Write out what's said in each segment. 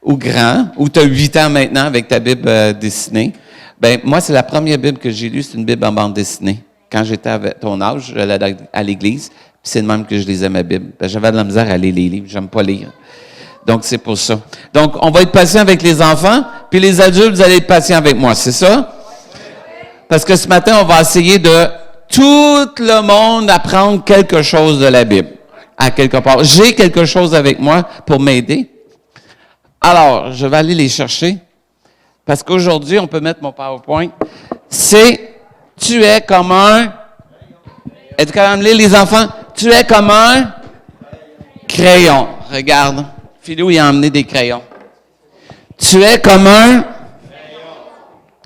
ou grand, ou tu as 8 ans maintenant avec ta Bible dessinée. Ben moi, c'est la première Bible que j'ai lue, c'est une Bible en bande dessinée. Quand j'étais à ton âge, j'allais à l'église, puis c'est de même que je lisais ma Bible. Ben, j'avais de la misère à lire les livres, j'aime pas lire. Donc, c'est pour ça. Donc, on va être patient avec les enfants, puis les adultes, vous allez être patients avec moi, c'est ça? Parce que ce matin, on va essayer de tout le monde apprendre quelque chose de la Bible, à quelque part. J'ai quelque chose avec moi pour m'aider. Alors, je vais aller les chercher, parce qu'aujourd'hui, on peut mettre mon PowerPoint. C'est « Tu es comme un... » Êtes-vous capable de lire, les enfants? « Tu es comme un... » crayon. Regarde. Philou, il a emmené des crayons. « Tu es comme un... »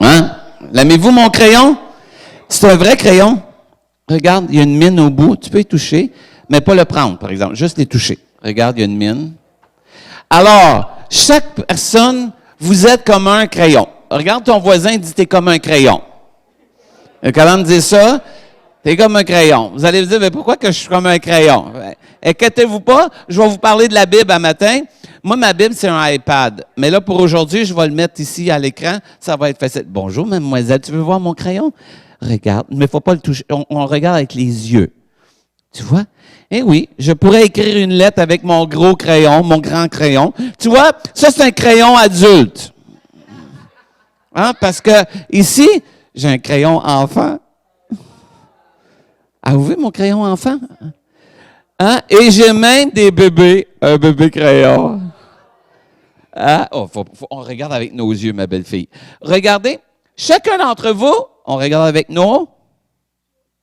Hein? L'aimez-vous, mon crayon? C'est un vrai crayon. Regarde, il y a une mine au bout. Tu peux y toucher, mais pas le prendre, par exemple. Juste les toucher. Regarde, il y a une mine. Alors, chaque personne, vous êtes comme un crayon. Regarde ton voisin, dit « T'es comme un crayon ». Quand on dit ça, t'es comme un crayon. Vous allez vous dire, mais pourquoi que je suis comme un crayon? Inquiétez-vous pas, je vais vous parler de la Bible un matin. Moi, ma Bible, c'est un iPad. Mais là, pour aujourd'hui, je vais le mettre ici à l'écran. Ça va être facile. Bonjour, mademoiselle, tu veux voir mon crayon? Regarde, mais il ne faut pas le toucher. On regarde avec les yeux. Tu vois? Eh oui, je pourrais écrire une lettre avec mon gros crayon, mon grand crayon. Tu vois, ça, c'est un crayon adulte. Hein? Parce que ici, j'ai un crayon enfant. Ah, vous voyez mon crayon enfant? Hein? Et j'ai même des bébés, un bébé crayon. Hein? Oh, on regarde avec nos yeux, ma belle-fille. Regardez, chacun d'entre vous, on regarde avec nos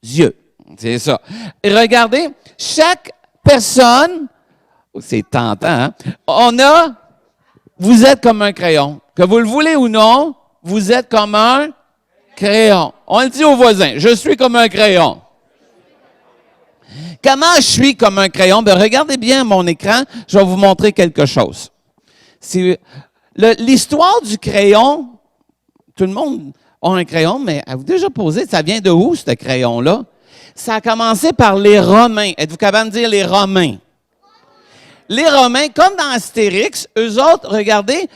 yeux. C'est ça. Et regardez, chaque personne, c'est tentant, hein? Vous êtes comme un crayon. Que vous le voulez ou non, vous êtes comme un crayon. On le dit aux voisins, je suis comme un crayon. Comment je suis comme un crayon? Ben, regardez bien mon écran, je vais vous montrer quelque chose. L'histoire du crayon, tout le monde a un crayon, mais avez-vous déjà posé, ça vient de où, ce crayon-là? Ça a commencé par les Romains. Êtes-vous capable de dire les Romains? Les Romains, comme dans Astérix, eux autres, regardez,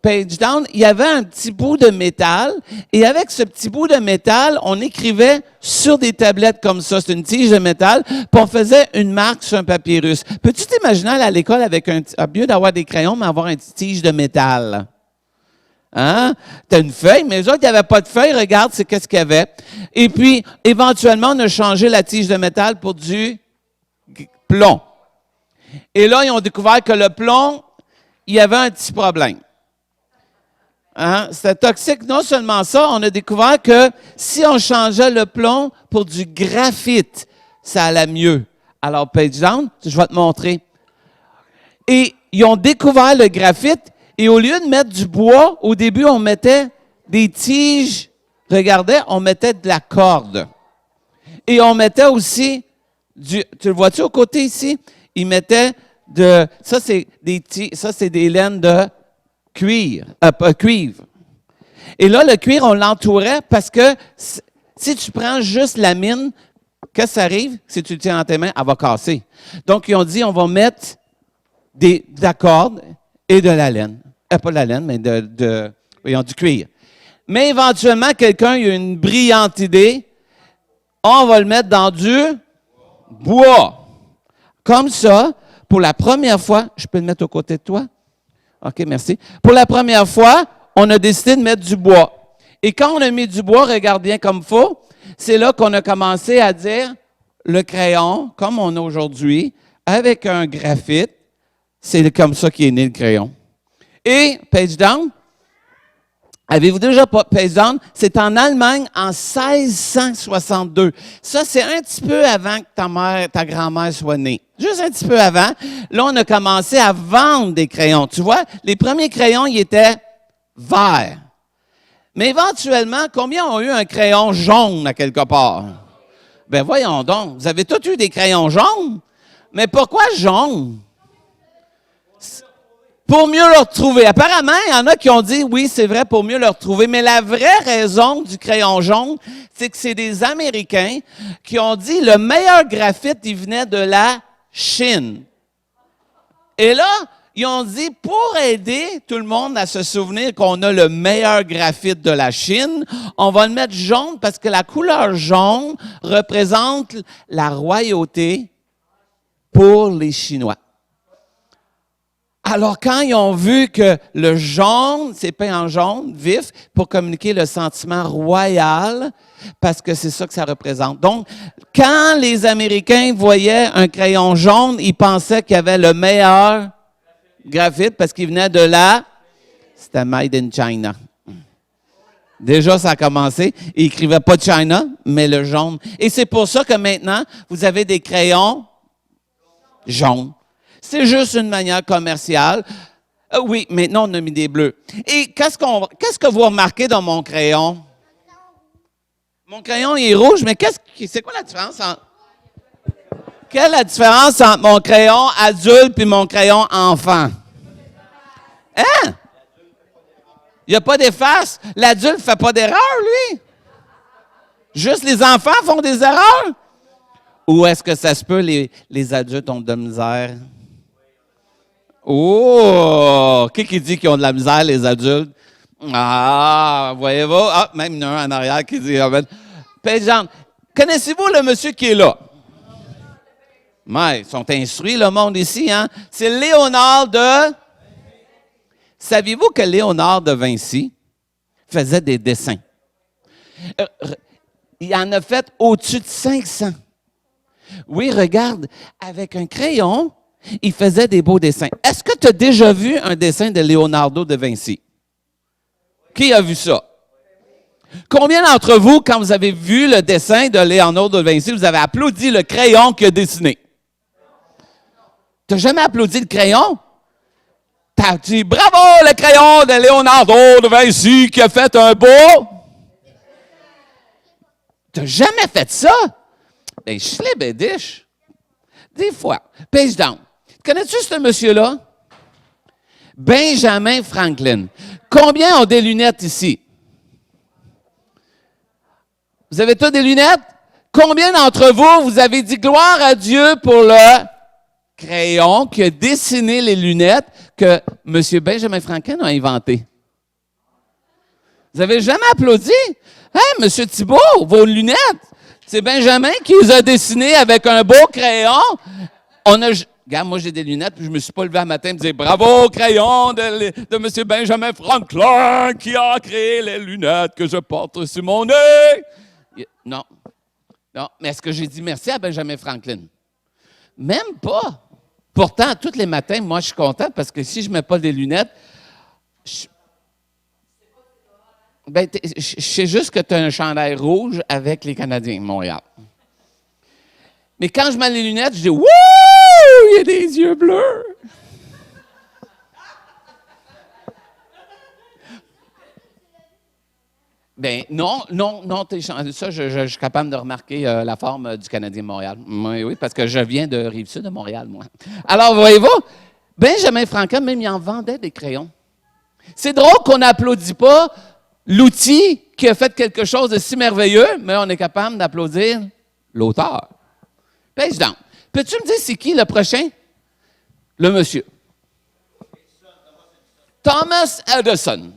page down, il y avait un petit bout de métal, et avec ce petit bout de métal, on écrivait sur des tablettes comme ça, c'est une tige de métal, puis on faisait une marque sur un papyrus. Peux-tu t'imaginer aller à l'école avec au lieu d'avoir des crayons, mais avoir une tige de métal? Hein? T'as une feuille, mais eux autres, il n'y avait pas de feuille, regarde, c'est qu'est-ce qu'il y avait. Et puis, éventuellement, on a changé la tige de métal pour du plomb. Et là, ils ont découvert que le plomb, il y avait un petit problème. Hein? C'était toxique. Non seulement ça, on a découvert que si on changeait le plomb pour du graphite, ça allait mieux. Alors, page down, je vais te montrer. Et ils ont découvert le graphite, et au lieu de mettre du bois, au début, on mettait des tiges. Regardez, on mettait de la corde. Et on mettait aussi tu le vois-tu au côté ici? Ils mettaient ça c'est des laines de cuivre. Et là, le cuir, on l'entourait parce que si tu prends juste la mine, qu'est-ce que ça arrive? Si tu le tiens dans tes mains, elle va casser. Donc, ils ont dit, on va mettre de la corde et de la laine. Pas de la laine, mais du cuir. Mais éventuellement, quelqu'un a eu une brillante idée. On va le mettre dans du bois. Comme ça, pour la première fois, je peux le mettre aux côtés de toi? OK, merci. Pour la première fois, on a décidé de mettre du bois. Et quand on a mis du bois, regarde bien comme il faut, c'est là qu'on a commencé à dire le crayon, comme on a aujourd'hui, avec un graphite, c'est comme ça qu'est né le crayon. Et, page down, avez-vous déjà page down? C'est en Allemagne en 1662. Ça, c'est un petit peu avant que ta grand-mère soit née. Juste un petit peu avant. Là, on a commencé à vendre des crayons. Tu vois, les premiers crayons, ils étaient verts. Mais éventuellement, combien ont eu un crayon jaune à quelque part? Ben voyons donc, vous avez tous eu des crayons jaunes? Mais pourquoi jaune? Pour mieux le retrouver. Apparemment, il y en a qui ont dit, oui, c'est vrai, pour mieux le retrouver. Mais la vraie raison du crayon jaune, c'est que c'est des Américains qui ont dit le meilleur graphite, il venait de la Chine. Et là, Ils ont dit, pour aider tout le monde à se souvenir qu'on a le meilleur graphite de la Chine, on va le mettre jaune parce que la couleur jaune représente la royauté pour les Chinois. Alors, quand ils ont vu que le jaune, c'est peint en jaune, vif, pour communiquer le sentiment royal, parce que c'est ça que ça représente. Donc, quand les Américains voyaient un crayon jaune, ils pensaient qu'il y avait le meilleur graphite parce qu'il venait de là. C'était Made in China. Déjà, ça a commencé. Ils n'écrivaient pas China, mais le jaune. Et c'est pour ça que maintenant, vous avez des crayons jaunes. C'est juste une manière commerciale. Oui, maintenant, on a mis des bleus. Et qu'est-ce que vous remarquez dans mon crayon? Mon crayon il est rouge, mais c'est quoi la différence entre... Quelle est la différence entre mon crayon adulte et mon crayon enfant? Hein? Il n'y a pas d'efface. L'adulte ne fait pas d'erreur, lui. Juste les enfants font des erreurs. Ou est-ce que ça se peut, les adultes ont de la misère? Oh! Qui dit qu'ils ont de la misère, les adultes? Ah, voyez-vous? Ah, même il y en a un en arrière qui dit... Père Jean, connaissez-vous le monsieur qui est là? Mais ils sont instruits, le monde ici, hein? C'est Léonard de... Saviez-vous que Léonard de Vinci faisait des dessins? Il en a fait au-dessus de 500. Oui, regarde, avec un crayon, il faisait des beaux dessins. Est-ce que tu as déjà vu un dessin de Leonardo da Vinci? Qui a vu ça? Combien d'entre vous, quand vous avez vu le dessin de Leonardo da Vinci, vous avez applaudi le crayon qu'il a dessiné? Tu n'as jamais applaudi le crayon? Tu as dit « Bravo, le crayon de Leonardo da Vinci qui a fait un beau... » Tu n'as jamais fait ça? Ben, je l'ai bédiche. Des fois. Page down. Connais-tu ce monsieur-là? Benjamin Franklin. Combien ont des lunettes ici? Vous avez tous des lunettes? Combien d'entre vous, vous avez dit gloire à Dieu pour le crayon qui a dessiné les lunettes que M. Benjamin Franklin a inventé? Vous avez jamais applaudi? Hein, M. Thibault, vos lunettes? C'est Benjamin qui les a dessinées avec un beau crayon. Regarde, moi, j'ai des lunettes, puis je me suis pas levé un matin et me dire « Bravo, crayon de M. Benjamin Franklin qui a créé les lunettes que je porte sur mon nez. » Non. Non. Mais est-ce que j'ai dit merci à Benjamin Franklin? Même pas. Pourtant, tous les matins, moi, je suis content parce que si je ne mets pas des lunettes, je sais juste que tu as un chandail rouge avec les Canadiens de Montréal. Mais quand je mets les lunettes, je dis « Wouh! Il y a des yeux bleus! » Ben non, ça, je suis capable de remarquer la forme du Canadien de Montréal. Oui, parce que je viens de Rive-Sud de Montréal, moi. Alors, voyez-vous, Benjamin Franklin, même, il en vendait des crayons. C'est drôle qu'on n'applaudit pas l'outil qui a fait quelque chose de si merveilleux, mais on est capable d'applaudir l'auteur. Page down. Peux-tu me dire c'est qui le prochain? Le monsieur. Thomas Edison.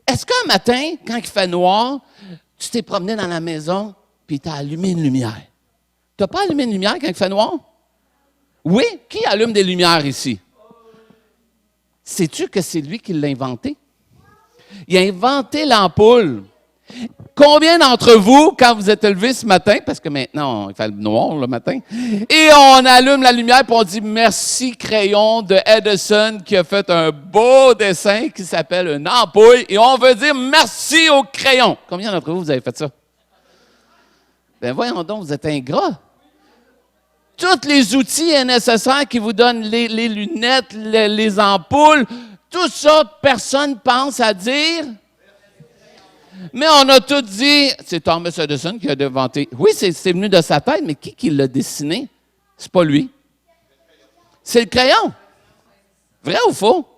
Est-ce qu'un matin, quand il fait noir, tu t'es promené dans la maison puis tu as allumé une lumière? Tu n'as pas allumé une lumière quand il fait noir? Oui? Qui allume des lumières ici? Sais-tu que c'est lui qui l'a inventé? Il a inventé l'ampoule. Combien d'entre vous, quand vous êtes levés ce matin, parce que maintenant, il fait le noir le matin, et on allume la lumière et on dit « Merci, crayon de Edison qui a fait un beau dessin qui s'appelle une ampoule. » Et on veut dire « Merci au crayon. » Combien d'entre vous avez fait ça? Ben voyons donc, vous êtes ingrats. Tous les outils nécessaires qui vous donnent les lunettes, les ampoules, tout ça, personne pense à dire... Mais on a tous dit, c'est Thomas Edison qui a inventé. Oui, c'est venu de sa tête, mais qui l'a dessiné? C'est pas lui. C'est le crayon. Vrai ou faux?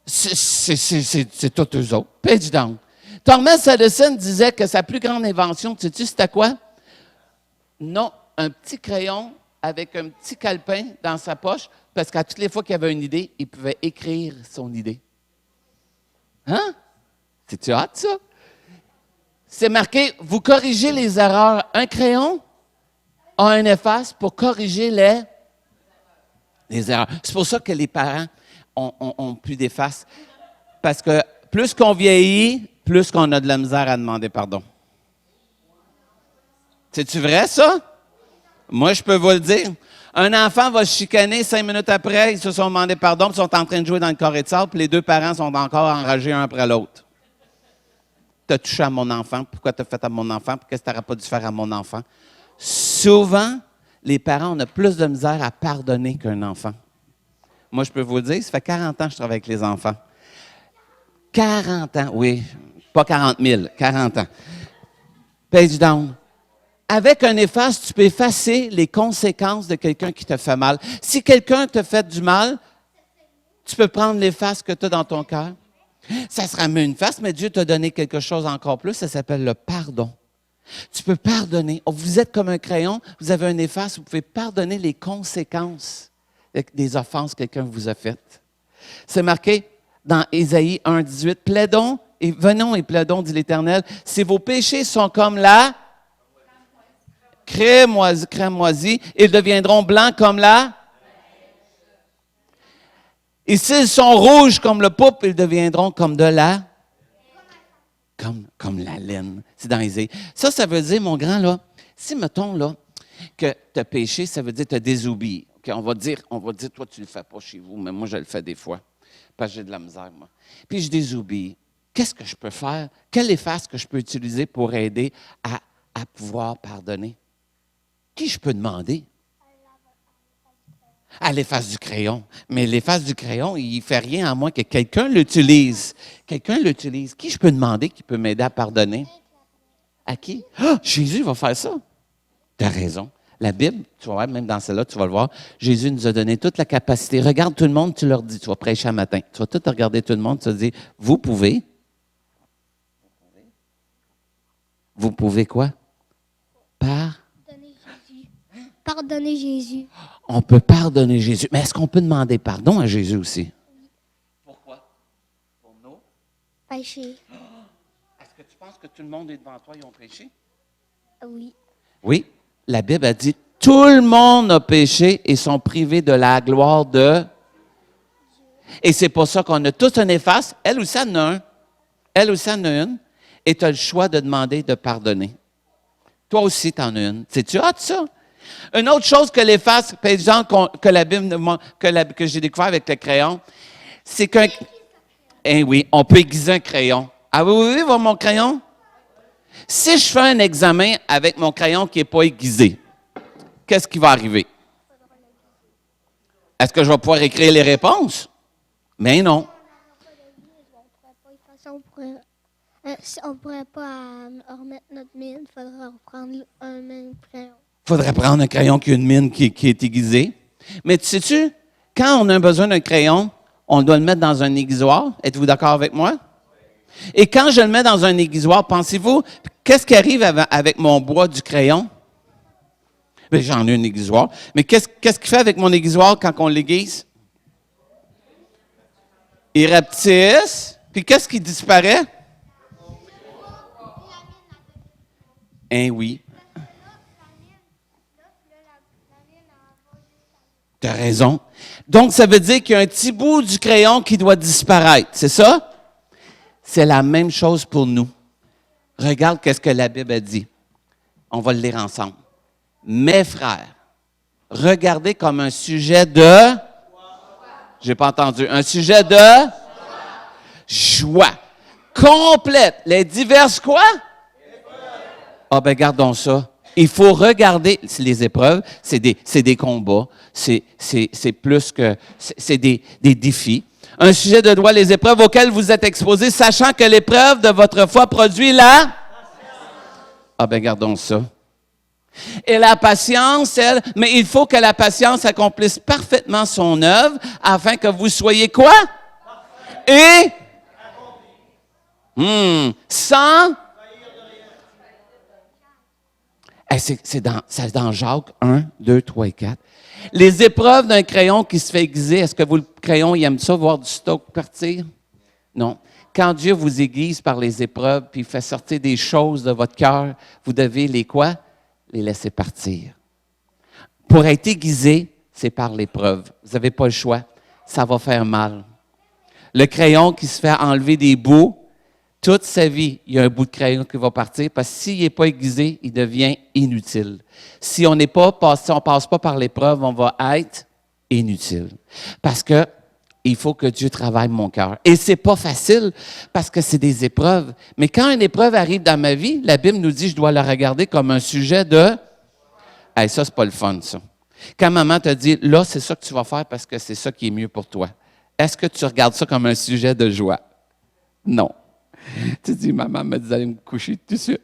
C'est tous eux autres. Page down. Thomas Edison disait que sa plus grande invention, tu sais-tu, c'était quoi? Non, un petit crayon avec un petit calepin dans sa poche, parce qu'à toutes les fois qu'il avait une idée, il pouvait écrire son idée. Hein? C'est-tu hâte, ça? C'est marqué, vous corrigez les erreurs. Un crayon a un efface pour corriger les erreurs. C'est pour ça que les parents ont plus d'efface. Parce que plus qu'on vieillit, plus qu'on a de la misère à demander pardon. C'est-tu vrai, ça? Moi, je peux vous le dire. Un enfant va se chicaner 5 minutes après, ils se sont demandé pardon, puis ils sont en train de jouer dans le carré de sable, puis les deux parents sont encore enragés un après l'autre. Tu as touché à mon enfant, pourquoi tu as fait à mon enfant, pourquoi tu n'aurais pas dû faire à mon enfant? Souvent, les parents ont plus de misère à pardonner qu'un enfant. Moi, je peux vous le dire, ça fait 40 ans que je travaille avec les enfants. 40 ans, oui, pas 40 000, 40 ans. Page down. Avec un efface, tu peux effacer les conséquences de quelqu'un qui te fait mal. Si quelqu'un te fait du mal, tu peux prendre l'efface que tu as dans ton cœur. Ça se ramène une face, mais Dieu t'a donné quelque chose encore plus, ça s'appelle le pardon. Tu peux pardonner. Oh, vous êtes comme un crayon, vous avez un efface, vous pouvez pardonner les conséquences des offenses que quelqu'un vous a faites. C'est marqué dans Ésaïe 1, 18. Plaidons, et venons et plaidons, dit l'Éternel, si vos péchés sont comme la crème moisie, ils deviendront blancs comme la. Et s'ils sont rouges comme le pourpre, ils deviendront comme de la. Comme la laine. C'est dans Ésaïe. Ça veut dire, mon grand, là, si, mettons, là, que tu as péché, ça veut dire que tu as désobéi. Okay, on va dire, toi, tu ne le fais pas chez vous, mais moi, je le fais des fois, parce que j'ai de la misère, moi. Puis, je désobéis. Qu'est-ce que je peux faire? Quelle efface que je peux utiliser pour aider à pouvoir pardonner? Qui je peux demander? À l'efface du crayon. Mais l'efface du crayon, il ne fait rien à moins que quelqu'un l'utilise. Quelqu'un l'utilise. Qui je peux demander qui peut m'aider à pardonner? À qui? Ah, Jésus va faire ça. Tu as raison. La Bible, tu vas voir, même dans celle-là, tu vas le voir, Jésus nous a donné toute la capacité. Regarde tout le monde, tu leur dis, tu vas prêcher un matin. Tu vas tout regarder tout le monde, tu vas dire, vous pouvez quoi? Pardonner Jésus. On peut pardonner Jésus. Mais est-ce qu'on peut demander pardon à Jésus aussi? Pourquoi? Pour nous? Péché. Est-ce que tu penses que tout le monde est devant toi, ils ont péché? Oui. Oui. La Bible a dit, tout le monde a péché et sont privés de la gloire de... Et c'est pour ça qu'on a tous un efface. Elle aussi en a un. Elle aussi en a une. Et tu as le choix de demander de pardonner. Toi aussi, tu en as une. C'est-tu hâte, ça? Une autre chose que l'efface, par exemple, que la Bible, que j'ai découvert avec le crayon, c'est qu'un... Eh oui, on peut aiguiser un crayon. Ah oui, voir mon crayon? Si je fais un examen avec mon crayon qui n'est pas aiguisé, qu'est-ce qui va arriver? Est-ce que je vais pouvoir écrire les réponses? Mais non. On ne pourrait pas remettre notre mine, il faudrait reprendre un même crayon. Il faudrait prendre un crayon qui a une mine qui est aiguisée. Mais tu sais-tu, quand on a besoin d'un crayon, on doit le mettre dans un aiguisoir. Êtes-vous d'accord avec moi? Et quand je le mets dans un aiguisoir, pensez-vous, qu'est-ce qui arrive avec mon bois du crayon? Bien, j'en ai un aiguisoir. Mais qu'est-ce qu'il fait avec mon aiguisoir quand on l'aiguise? Il rapetisse. Puis qu'est-ce qui disparaît? Eh oui. Tu as raison. Donc, ça veut dire qu'il y a un petit bout du crayon qui doit disparaître. C'est ça? C'est la même chose pour nous. Regarde qu'est-ce que la Bible a dit. On va le lire ensemble. Mes frères, regardez comme un sujet de... J'ai pas entendu. Un sujet de... Joie. Complète. Les diverses quoi? Ah ben gardons ça. Il faut regarder les épreuves, c'est des combats, c'est plus que c'est des défis. Un sujet de droit, les épreuves auxquelles vous êtes exposés, sachant que l'épreuve de votre foi produit la... Ah ben gardons ça. Et la patience, elle, mais il faut que la patience accomplisse parfaitement son œuvre afin que vous soyez quoi? Et sans... C'est dans Jacques 1, 2, 3 et 4. Les épreuves d'un crayon qui se fait aiguiser, est-ce que vous, le crayon, il aime ça, voir du stock partir? Non. Quand Dieu vous aiguise par les épreuves, puis il fait sortir des choses de votre cœur, vous devez les quoi? Les laisser partir. Pour être aiguisé, c'est par l'épreuve. Vous n'avez pas le choix. Ça va faire mal. Le crayon qui se fait enlever des bouts, toute sa vie, il y a un bout de crayon qui va partir parce que s'il n'est pas aiguisé, il devient inutile. Si on passe pas par l'épreuve, on va être inutile. Parce que il faut que Dieu travaille mon cœur. Et c'est pas facile parce que c'est des épreuves. Mais quand une épreuve arrive dans ma vie, la Bible nous dit que je dois la regarder comme un sujet de « Hey, ça, c'est pas le fun, ça. » Quand maman te dit « Là, c'est ça que tu vas faire parce que c'est ça qui est mieux pour toi. » Est-ce que tu regardes ça comme un sujet de joie? Non. Tu dis « Maman me dit d'aller me coucher tout de suite. »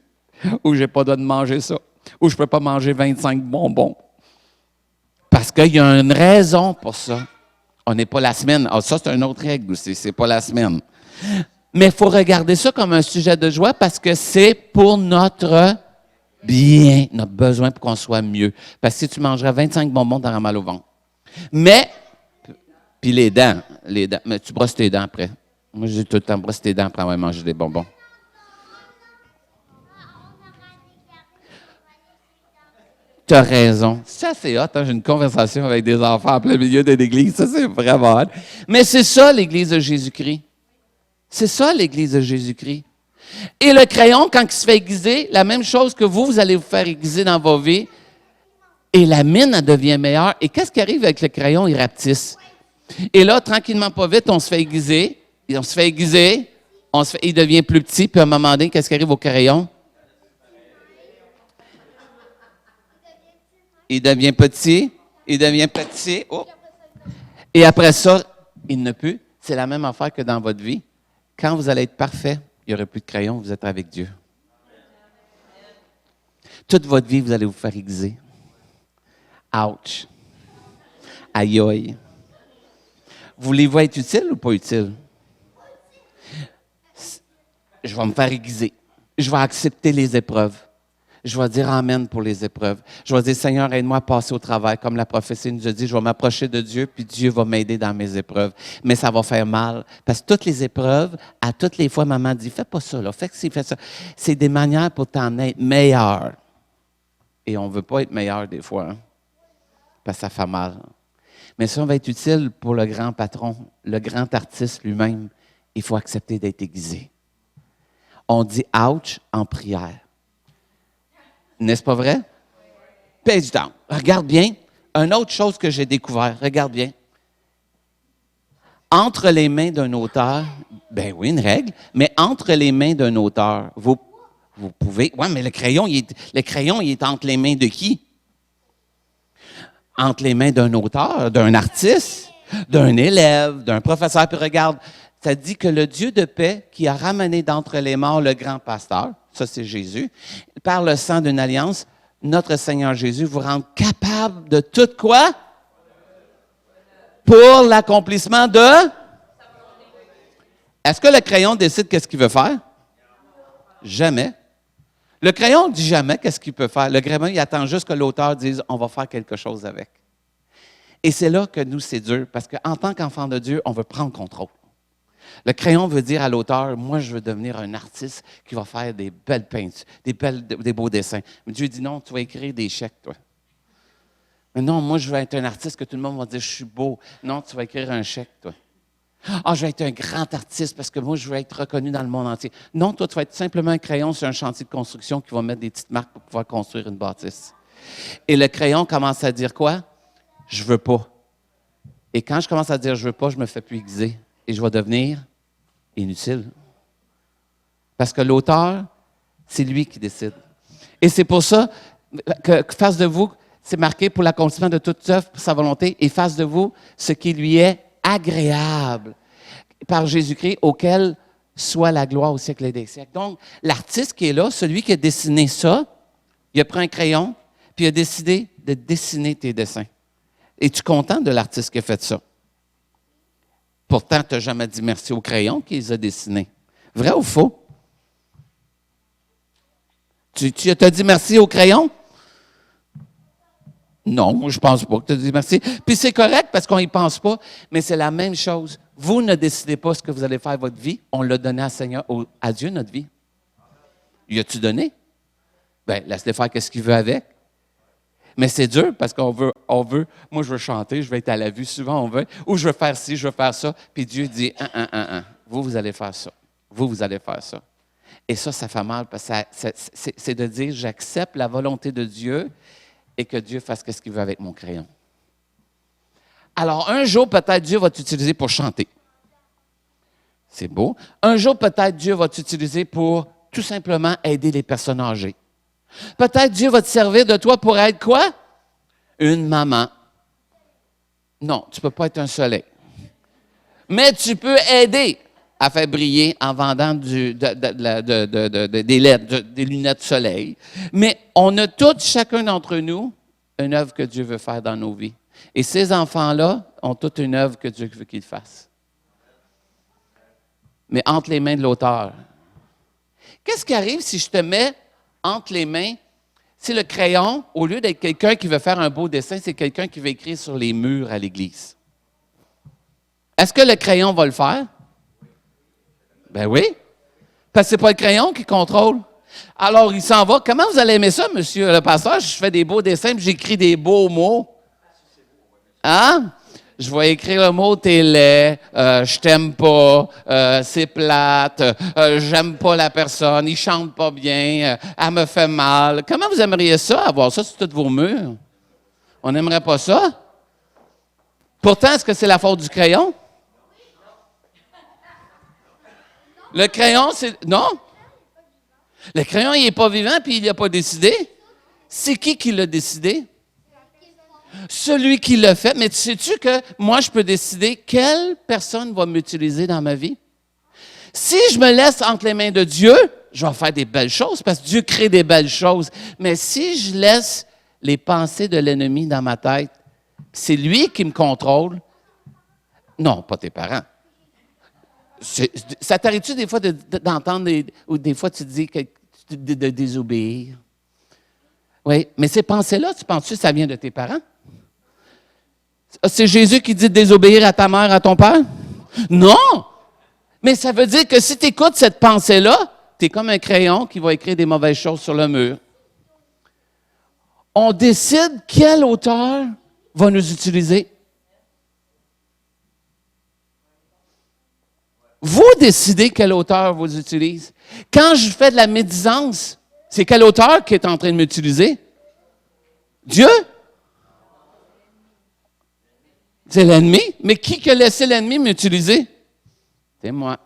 Ou « J'ai pas le droit de manger ça. » Ou « Je peux pas manger 25 bonbons. » Parce qu'il y a une raison pour ça. On n'est pas la semaine. Ah, ça, c'est une autre règle aussi. C'est pas la semaine. Mais il faut regarder ça comme un sujet de joie parce que c'est pour notre bien, notre besoin pour qu'on soit mieux. Parce que si tu mangerais 25 bonbons, tu auras mal au ventre. Mais, puis les dents, mais tu brosses tes dents après. Moi, j'ai tout le temps brossé tes dents après avoir mangé des bonbons. Tu as raison. Ça, c'est hot. Hein? J'ai une conversation avec des enfants en plein milieu de l'église. Ça, c'est vraiment hot. Mais c'est ça, l'Église de Jésus-Christ. C'est ça, l'Église de Jésus-Christ. Et le crayon, quand il se fait aiguiser, la même chose que vous allez vous faire aiguiser dans vos vies. Et la mine, elle devient meilleure. Et qu'est-ce qui arrive avec le crayon? Il rapetisse. Et là, tranquillement, pas vite, on se fait aiguiser. Et on se fait aiguiser. Il devient plus petit. Puis à un moment donné, qu'est-ce qui arrive au crayon? Il devient petit. Il devient petit. Oh. Et après ça, il ne peut. C'est la même affaire que dans votre vie. Quand vous allez être parfait, il n'y aura plus de crayon, vous êtes avec Dieu. Toute votre vie, vous allez vous faire aiguiser. Ouch. Aïe aïe. Voulez-vous être utile ou pas utile? Je vais me faire aiguiser. Je vais accepter les épreuves. Je vais dire Amen pour les épreuves. Je vais dire, Seigneur, aide-moi à passer au travail. Comme la prophétie nous a dit, je vais m'approcher de Dieu, puis Dieu va m'aider dans mes épreuves. Mais ça va faire mal. Parce que toutes les épreuves, à toutes les fois, maman dit, fais pas ça, là. Fais ça. C'est des manières pour t'en être meilleur. Et on ne veut pas être meilleur des fois, hein? Parce que ça fait mal. Mais si on va être utile pour le grand patron, le grand artiste lui-même, il faut accepter d'être aiguisé. On dit ouch en prière. N'est-ce pas vrai? Page down. Regarde bien. Une autre chose que j'ai découvert, regarde bien. Entre les mains d'un auteur, ben oui, une règle, mais entre les mains d'un auteur, vous pouvez. Oui, mais le crayon, il est entre les mains de qui? Entre les mains d'un auteur, d'un artiste, d'un élève, d'un professeur. Puis regarde, ça dit que le Dieu de paix qui a ramené d'entre les morts le grand pasteur, ça c'est Jésus, par le sang d'une alliance, notre Seigneur Jésus vous rend capable de tout quoi? Pour l'accomplissement de? Est-ce que le crayon décide qu'est-ce qu'il veut faire? Jamais. Le crayon ne dit jamais qu'est-ce qu'il peut faire. Le crayon, il attend juste que l'auteur dise, on va faire quelque chose avec. Et c'est là que nous, c'est dur, parce qu'en tant qu'enfant de Dieu, on veut prendre contrôle. Le crayon veut dire à l'auteur, moi, je veux devenir un artiste qui va faire des belles peintures, des beaux dessins. Mais Dieu dit, non, tu vas écrire des chèques, toi. Mais non, moi, je veux être un artiste que tout le monde va dire, je suis beau. Non, tu vas écrire un chèque, toi. Ah, je vais être un grand artiste parce que moi, je veux être reconnu dans le monde entier. Non, toi, tu vas être simplement un crayon sur un chantier de construction qui va mettre des petites marques pour pouvoir construire une bâtisse. Et le crayon commence à dire quoi? Je veux pas. Et quand je commence à dire je veux pas, je me fais plus aiguiser. Et je vais devenir inutile. Parce que l'auteur, c'est lui qui décide. Et c'est pour ça que face de vous, c'est marqué pour l'accomplissement de toute œuvre, pour sa volonté, et face de vous, ce qui lui est agréable par Jésus-Christ, auquel soit la gloire au siècle des siècles. Donc, l'artiste qui est là, celui qui a dessiné ça, il a pris un crayon, puis il a décidé de dessiner tes dessins. Es-tu content de l'artiste qui a fait ça? Pourtant, tu n'as jamais dit merci au crayon qui les a dessinés. Vrai ou faux? Tu as dit merci au crayon? Non, moi, je pense pas que tu as dit merci. Puis c'est correct parce qu'on y pense pas, mais c'est la même chose. Vous ne décidez pas ce que vous allez faire votre vie. On l'a donné à Dieu, notre vie. Y as-tu donné? Bien, laisse-le faire qu'est-ce qu'il veut avec. Mais c'est dur parce qu'on veut, moi je veux chanter, je vais être à la vue, souvent on veut, ou je veux faire ci, je veux faire ça. Puis Dieu dit, vous allez faire ça. Vous allez faire ça. Et ça fait mal parce que c'est de dire, j'accepte la volonté de Dieu et que Dieu fasse ce qu'il veut avec mon crayon. Alors, un jour, peut-être Dieu va t'utiliser pour chanter. C'est beau. Un jour, peut-être Dieu va t'utiliser pour tout simplement aider les personnes âgées. Peut-être Dieu va te servir de toi pour être quoi? Une maman. Non, tu ne peux pas être un soleil. Mais tu peux aider à faire briller en vendant des lunettes de soleil. Mais on a tous, chacun d'entre nous, une œuvre que Dieu veut faire dans nos vies. Et ces enfants-là ont toute une œuvre que Dieu veut qu'ils fassent. Mais entre les mains de l'auteur. Qu'est-ce qui arrive si je te mets entre les mains? C'est le crayon, au lieu d'être quelqu'un qui veut faire un beau dessin, c'est quelqu'un qui veut écrire sur les murs à l'église. Est-ce que le crayon va le faire? Ben oui, parce que ce n'est pas le crayon qui contrôle. Alors, il s'en va. Comment vous allez aimer ça, monsieur le pasteur? Je fais des beaux dessins, puis j'écris des beaux mots. Hein? Je vais écrire le mot « t'es laid »,« je t'aime pas »,« c'est plate »,« j'aime pas la personne »,« il chante pas bien »,« elle me fait mal ». Comment vous aimeriez ça, avoir ça sur tous vos murs? On n'aimerait pas ça? Pourtant, est-ce que c'est la faute du crayon? Le crayon, c'est... Non? Le crayon, il n'est pas vivant puis il n'a pas décidé. C'est qui l'a décidé? Celui qui l'a fait. Mais sais-tu que moi, je peux décider quelle personne va m'utiliser dans ma vie? Si je me laisse entre les mains de Dieu, je vais faire des belles choses parce que Dieu crée des belles choses. Mais si je laisse les pensées de l'ennemi dans ma tête, c'est lui qui me contrôle. Non, pas tes parents. Ça t'arrive-tu des fois d'entendre, ou des fois tu te dis de désobéir? Oui, mais ces pensées-là, tu penses-tu que ça vient de tes parents? C'est Jésus qui dit de désobéir à ta mère, à ton père? Non! Mais ça veut dire que si tu écoutes cette pensée-là, tu es comme un crayon qui va écrire des mauvaises choses sur le mur. On décide quel auteur va nous utiliser. Vous décidez quel auteur vous utilise. Quand je fais de la médisance, c'est quel auteur qui est en train de m'utiliser? Dieu? C'est l'ennemi. Mais qui a laissé l'ennemi m'utiliser? C'est moi.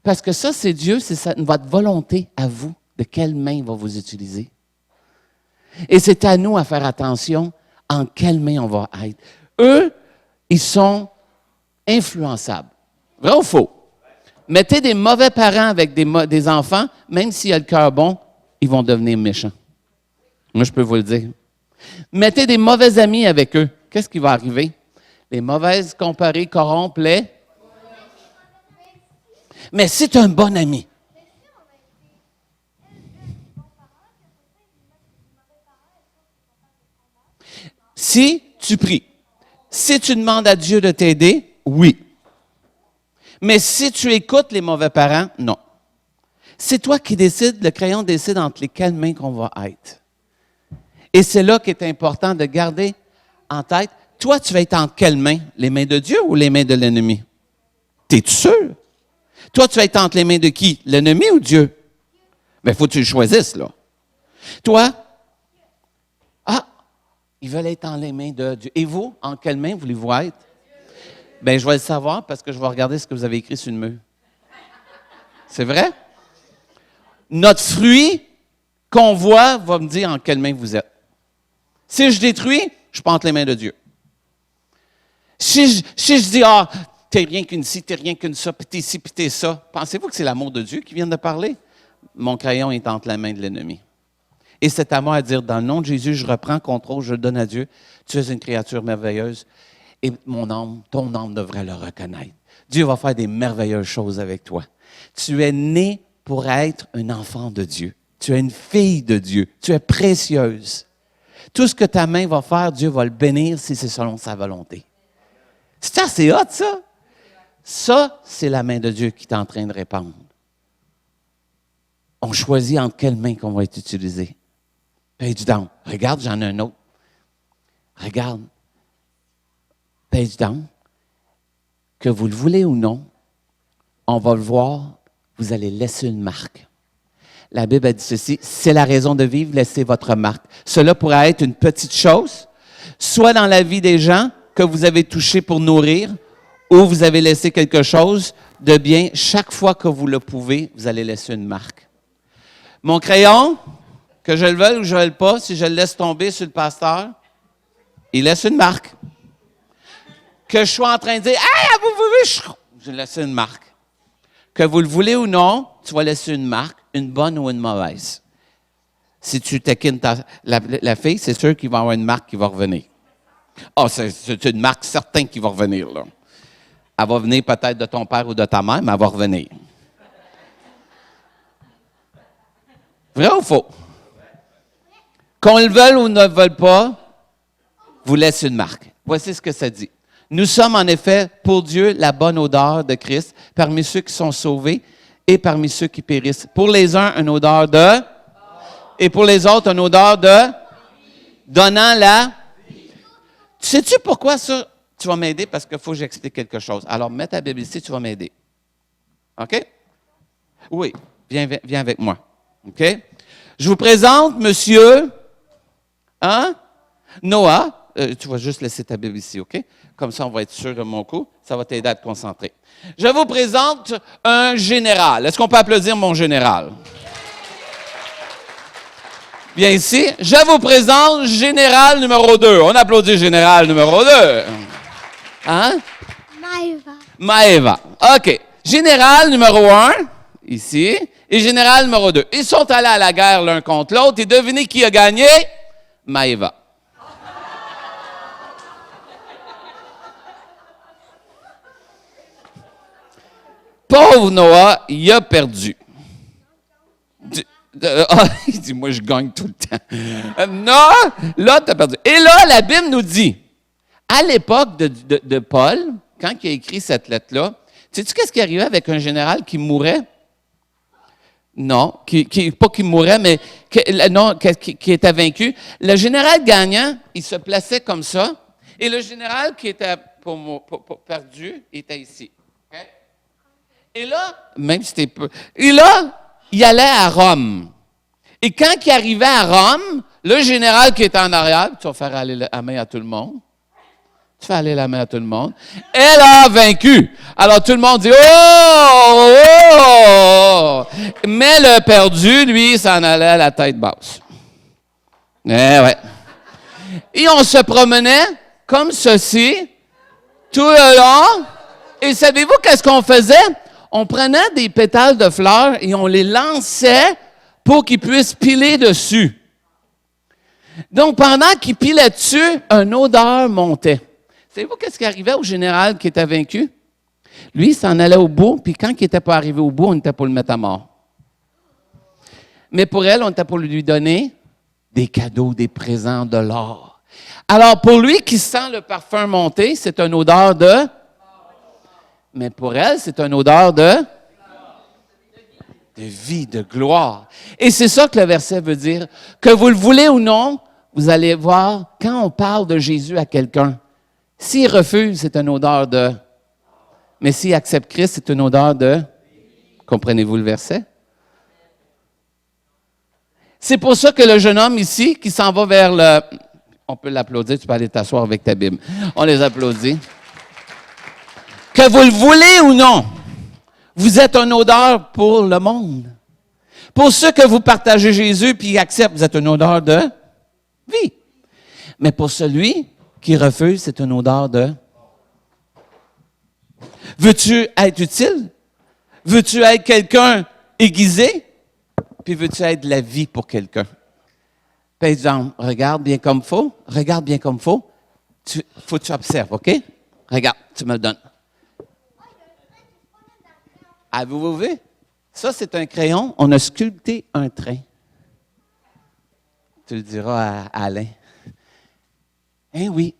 Parce que ça, c'est Dieu, c'est votre volonté à vous, de quelle main il va vous utiliser. Et c'est à nous à faire attention en quelle main on va être. Eux, ils sont influençables. Vrai ou faux? Mettez des mauvais parents avec des enfants, même s'il y a le cœur bon, ils vont devenir méchants. Moi, je peux vous le dire. Mettez des mauvais amis avec eux. Qu'est-ce qui va arriver? Les mauvaises comparées corrompent les... Mais c'est un bon ami. Si tu pries, si tu demandes à Dieu de t'aider, oui. Mais si tu écoutes les mauvais parents, non. C'est toi qui décides, le crayon décide entre lesquelles mains qu'on va être. Et c'est là qu'il est important de garder en tête, toi, tu vas être entre quelles mains? Les mains de Dieu ou les mains de l'ennemi? T'es-tu sûr? Toi, tu vas être entre les mains de qui? L'ennemi ou Dieu? Bien, il faut que tu le choisisses, là. Toi, ils veulent être dans les mains de Dieu. Et vous, en quelles mains voulez-vous être? Bien, je vais le savoir parce que je vais regarder ce que vous avez écrit sur le mur. C'est vrai? Notre fruit qu'on voit va me dire en quelle main vous êtes. Si je détruis, je suis pas entre les mains de Dieu. Si je dis, t'es rien qu'une ci, t'es rien qu'une ça, puis t'es ci, puis t'es ça, pensez-vous que c'est l'amour de Dieu qui vient de parler? Mon crayon est entre la main de l'ennemi. Et c'est à moi à dire, dans le nom de Jésus, je reprends contrôle, je le donne à Dieu. Tu es une créature merveilleuse et ton âme devrait le reconnaître. Dieu va faire des merveilleuses choses avec toi. Tu es né pour être un enfant de Dieu. Tu es une fille de Dieu. Tu es précieuse. Tout ce que ta main va faire, Dieu va le bénir si c'est selon sa volonté. C'est assez hot, ça? Ça, c'est la main de Dieu qui est en train de répandre. On choisit entre quelles mains qu'on va être utilisé. Page down. Regarde, j'en ai un autre. Regarde. Page down. Que vous le voulez ou non, on va le voir, vous allez laisser une marque. La Bible a dit ceci, c'est la raison de vivre, laissez votre marque. Cela pourrait être une petite chose, soit dans la vie des gens que vous avez touchés pour nourrir, ou vous avez laissé quelque chose de bien. Chaque fois que vous le pouvez, vous allez laisser une marque. Mon crayon, que je le veuille ou je ne le veuille pas, si je le laisse tomber sur le pasteur, il laisse une marque. Que je sois en train de dire « Hey, vous pouvez! » Je laisse une marque. Que vous le voulez ou non, tu vas laisser une marque, une bonne ou une mauvaise. Si tu taquines la fille, c'est sûr qu'il va y avoir une marque qui va revenir. Ah, c'est une marque certaine qui va revenir, là. Elle va venir peut-être de ton père ou de ta mère, mais elle va revenir. Vrai ou faux? Qu'on le veuille ou ne le veuille pas, vous laisse une marque. Voici ce que ça dit. Nous sommes en effet, pour Dieu, la bonne odeur de Christ parmi ceux qui sont sauvés et parmi ceux qui périssent. Pour les uns, une odeur de... Et pour les autres, une odeur de... Donnant la... Tu sais-tu pourquoi ça? Tu vas m'aider parce qu'il faut que j'explique quelque chose. Alors, mets ta Bible ici, tu vas m'aider. OK? Oui, viens avec moi. OK? Je vous présente monsieur... Hein? Noah. Tu vas juste laisser ta Bible ici, OK? Comme ça, on va être sûr de mon coup. Ça va t'aider à te concentrer. Je vous présente un général. Est-ce qu'on peut applaudir mon général? Bien ici. Je vous présente général numéro 2. On applaudit général numéro 2. Hein? Maëva. Maëva. OK. Général numéro 1, ici, et général numéro 2. Ils sont allés à la guerre l'un contre l'autre et devinez qui a gagné? Maëva. Pauvre Noah, il a perdu. Il dit, moi, je gagne tout le temps. Non, là, tu as perdu. Et là, la Bible nous dit, à l'époque de Paul, quand il a écrit cette lettre-là, sais-tu qu'est-ce qui arrivait avec un général qui mourait? Non, pas qui mourait, mais qui était vaincu. Le général gagnant, il se plaçait comme ça, et le général qui était perdu, il était ici. Okay? Et là, même si c'était peu, et là, il allait à Rome. Et quand il arrivait à Rome, le général qui était en arrière, tu vas faire aller la main à tout le monde. Tu fais aller la main à tout le monde. Elle a vaincu. Alors tout le monde dit « Oh! Oh! » Mais le perdu, lui, s'en allait à la tête basse. Eh ouais. Et on se promenait comme ceci, tout le long. Et savez-vous qu'est-ce qu'on faisait? On prenait des pétales de fleurs et on les lançait pour qu'ils puissent piler dessus. Donc, pendant qu'ils pilaient dessus, une odeur montait. Savez-vous qu'est-ce qui arrivait au général qui était vaincu? Lui, il s'en allait au bout, puis quand il n'était pas arrivé au bout, on était pour le mettre à mort. Mais pour elle, on était pour lui donner des cadeaux, des présents, de l'or. Alors, pour lui qui sent le parfum monter, c'est une odeur de... Mais pour elle, c'est une odeur de vie, de gloire. Et c'est ça que le verset veut dire. Que vous le voulez ou non, vous allez voir, quand on parle de Jésus à quelqu'un, s'il refuse, c'est une odeur de... Mais s'il accepte Christ, c'est une odeur de... Comprenez-vous le verset? C'est pour ça que le jeune homme ici, qui s'en va vers le... On peut l'applaudir, tu peux aller t'asseoir avec ta Bible. On les applaudit. Que vous le voulez ou non, vous êtes une odeur pour le monde. Pour ceux que vous partagez Jésus puis ils acceptent, vous êtes une odeur de vie. Mais pour celui qui refuse, c'est une odeur de... Veux-tu être utile? Veux-tu être quelqu'un aiguisé? Puis veux-tu être de la vie pour quelqu'un? Par exemple, regarde bien comme il faut. Regarde bien comme il faut. Faut que tu observes, OK? Regarde, tu me le donnes. Avez-vous vu? Ça, c'est un crayon. On a sculpté un train. Tu le diras à Alain. Eh oui.